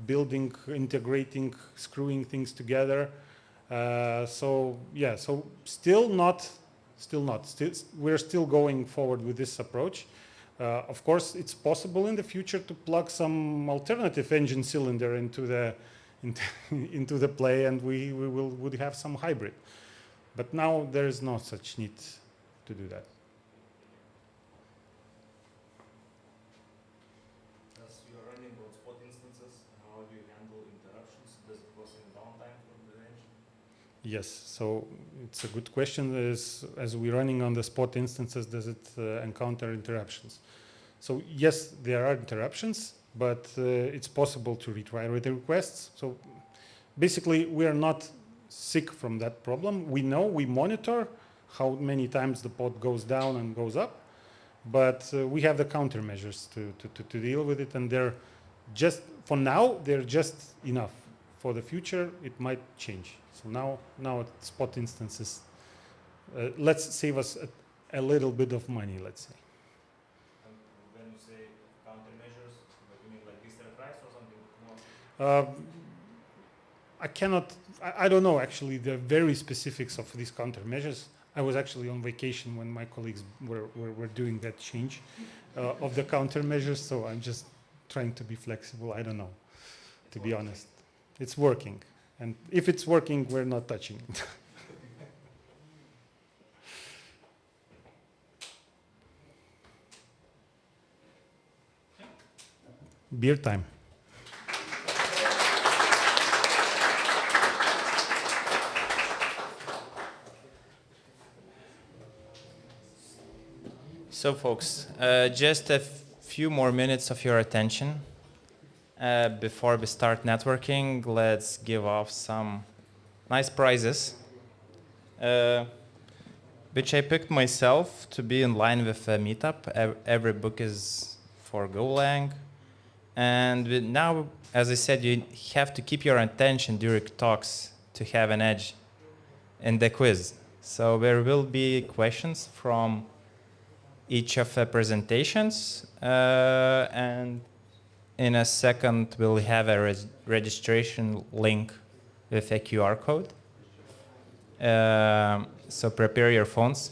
building, integrating, screwing things together. So yeah, so we're still going forward with this approach. Of course, it's possible in the future to plug some alternative engine cylinder into the play, and we would have some hybrid. But now there is no such need to do that. As you are running on spot instances, how do you handle interruptions? Does it cause any downtime from the engine? Yes, so it's a good question. As we're running on the spot instances, does it encounter interruptions? So yes, there are interruptions, but it's possible to retry the requests. So basically, we are not sick from that problem. We know, we monitor how many times the pod goes down and goes up, but we have the countermeasures to deal with it, and they're just, for now, they're just enough. For the future, it might change. So now at spot instances, let's save us a little bit of money, let's say. And when you say countermeasures, what do you mean, like Easter price or something more? I don't know actually the very specifics of these countermeasures. I was actually on vacation when my colleagues were doing that change of the countermeasures, so I'm just trying to be flexible. I don't know, to be honest. It's working, and if it's working, we're not touching it. Beer time. So folks, just a few more minutes of your attention. Before we start networking, let's give off some nice prizes, which I picked myself to be in line with a meetup. Every book is for Golang. And now, as I said, you have to keep your attention during talks to have an edge in the quiz. So there will be questions from each of the presentations, and in a second we'll have a registration link with a QR code. So prepare your phones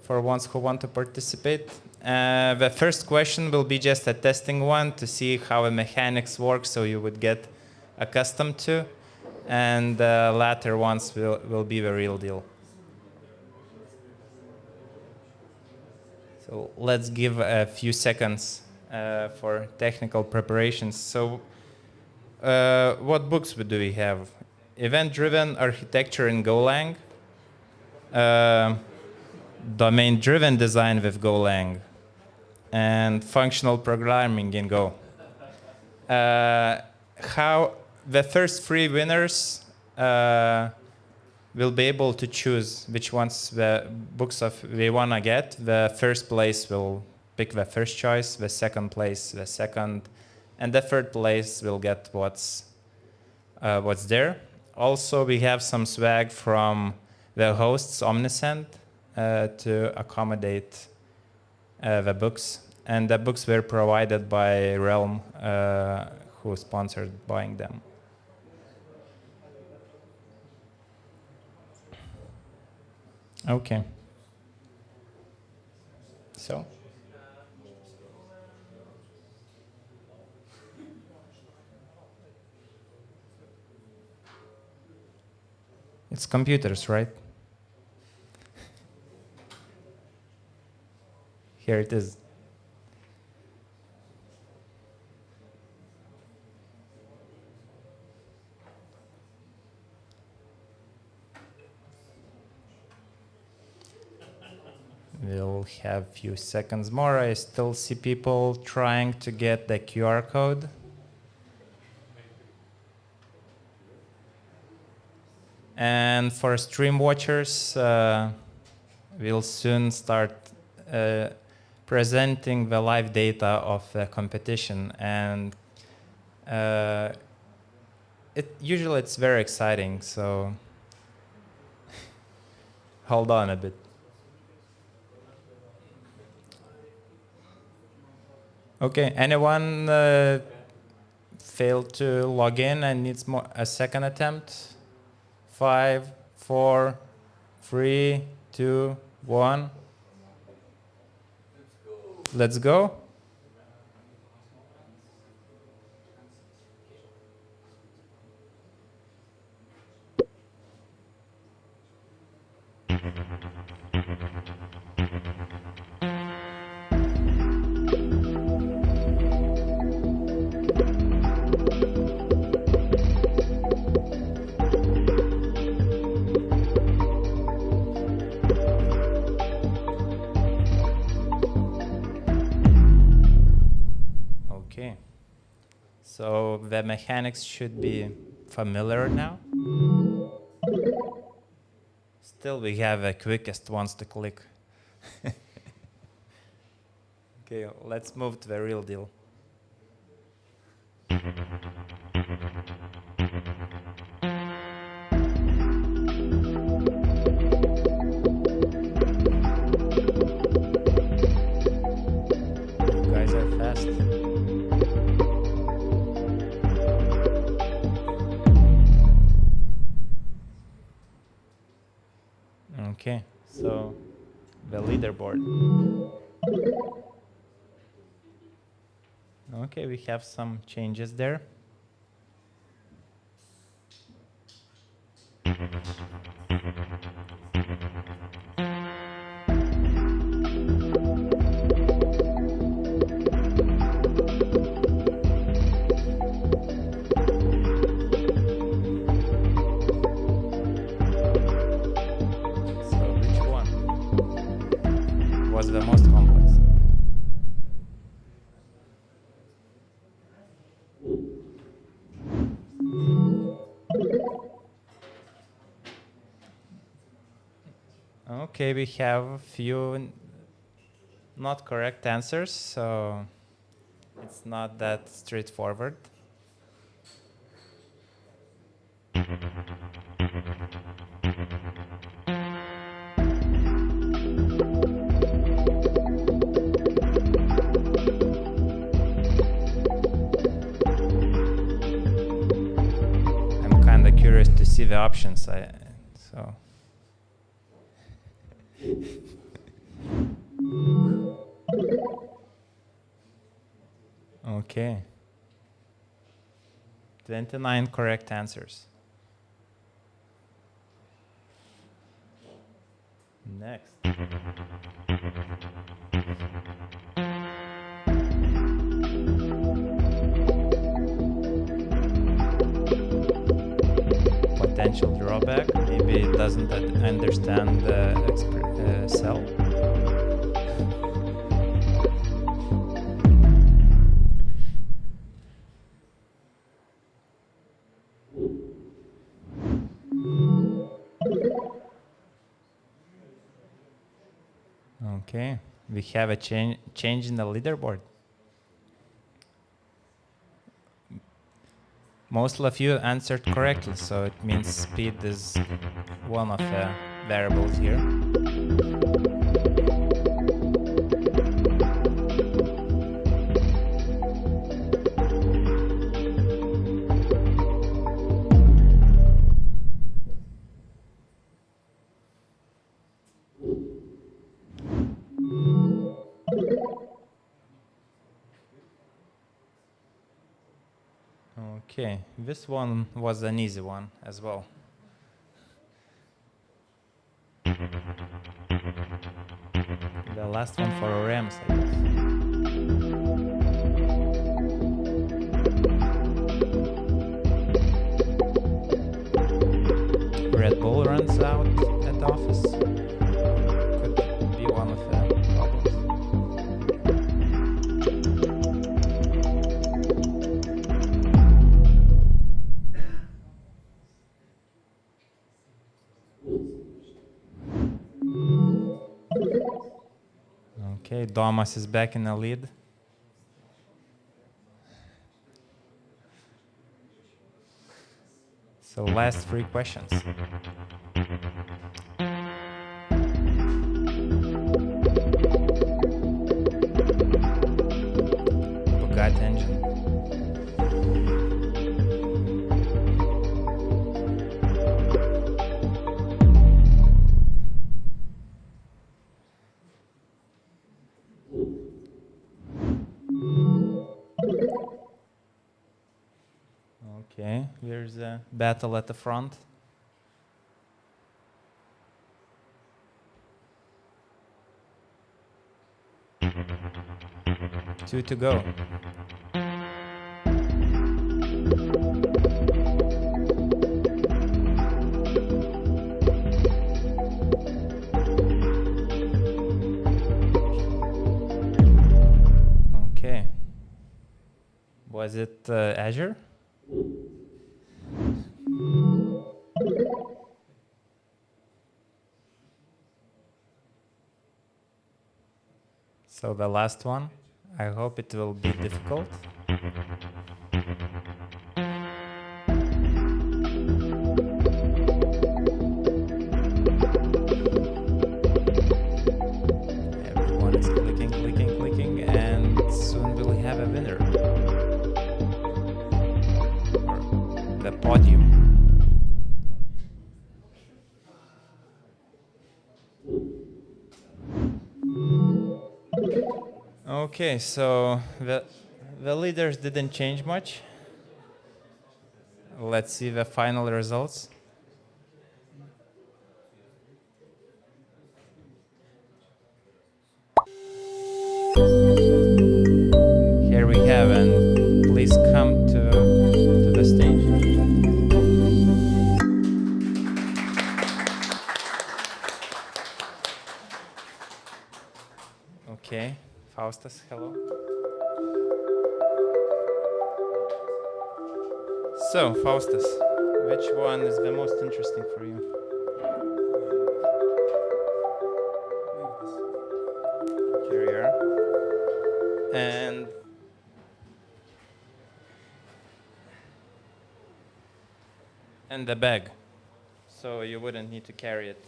for ones who want to participate. The first question will be just a testing one to see how the mechanics work, so you would get accustomed to, and the latter ones will be the real deal. So let's give a few seconds for technical preparations. So what books do we have? Event-driven architecture in Golang, domain-driven design with Golang, and functional programming in Go. How the first three winners will be able to choose which ones the books of we want to get. The first place will pick the first choice, the second place the second, and the third place will get what's there. Also, we have some swag from the hosts Omniscient to accommodate the books. And the books were provided by Realm, who sponsored buying them. Okay. So. It's computers, right? Here it is. We'll have a few seconds more. I still see people trying to get the QR code. And for stream watchers, we'll soon start presenting the live data of the competition. And usually it's very exciting, so hold on a bit. Okay, anyone failed to log in and needs a second attempt? 5, 4, 3, 2, 1. Let's go. So the mechanics should be familiar now. Still, we have the quickest ones to click. Okay, let's move to the real deal. You guys are fast. Okay, so the leaderboard. Okay, we have some changes there. The most complex. Okay, we have a few not correct answers, so it's not that straightforward. Curious to see the options. So okay, 29 correct answers. Next. Potential drawback, maybe it doesn't understand the cell. Okay, we have a change in the leaderboard. Most of you answered correctly, so it means speed is one of the variables here. Okay, this one was an easy one as well. The last one for ORMs, I guess. Red Bull runs out at the office. Could be one of the problems. Okay, Domas is back in the lead. So last 3 questions. Bugatti engine. Okay, here's a battle at the front. Two to go. Okay. Was it Azure? So the last one, I hope it will be difficult. Everyone is clicking, and soon we'll have a winner. Or the podium. Okay, so the leaders didn't change much. Let's see the final results. Here we have, and please come to the stage. Okay. Faustus, hello. So, Faustus, which one is the most interesting for you? Here you are. And the bag. So you wouldn't need to carry it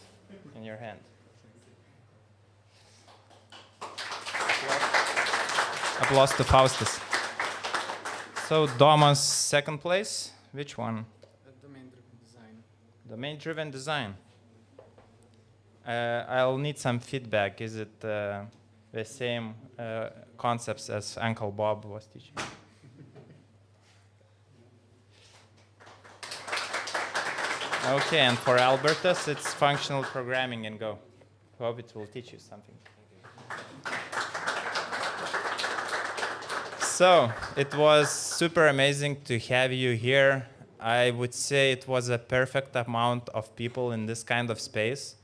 in your hand. Applause to Faustus. So Domas, second place. Which one? Domain-driven design. Domain-driven design. I'll need some feedback. Is it the same concepts as Uncle Bob was teaching? Okay, and for Albertus, it's functional programming in Go. Hope it will teach you something. So it was super amazing to have you here. I would say it was a perfect amount of people in this kind of space.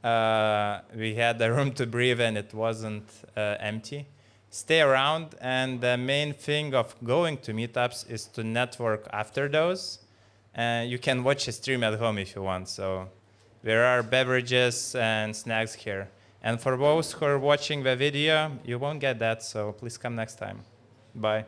We had the room to breathe and it wasn't empty. Stay around, and the main thing of going to meetups is to network after those. You can watch a stream at home if you want. So there are beverages and snacks here. And for those who are watching the video, you won't get that, so please come next time. Bye.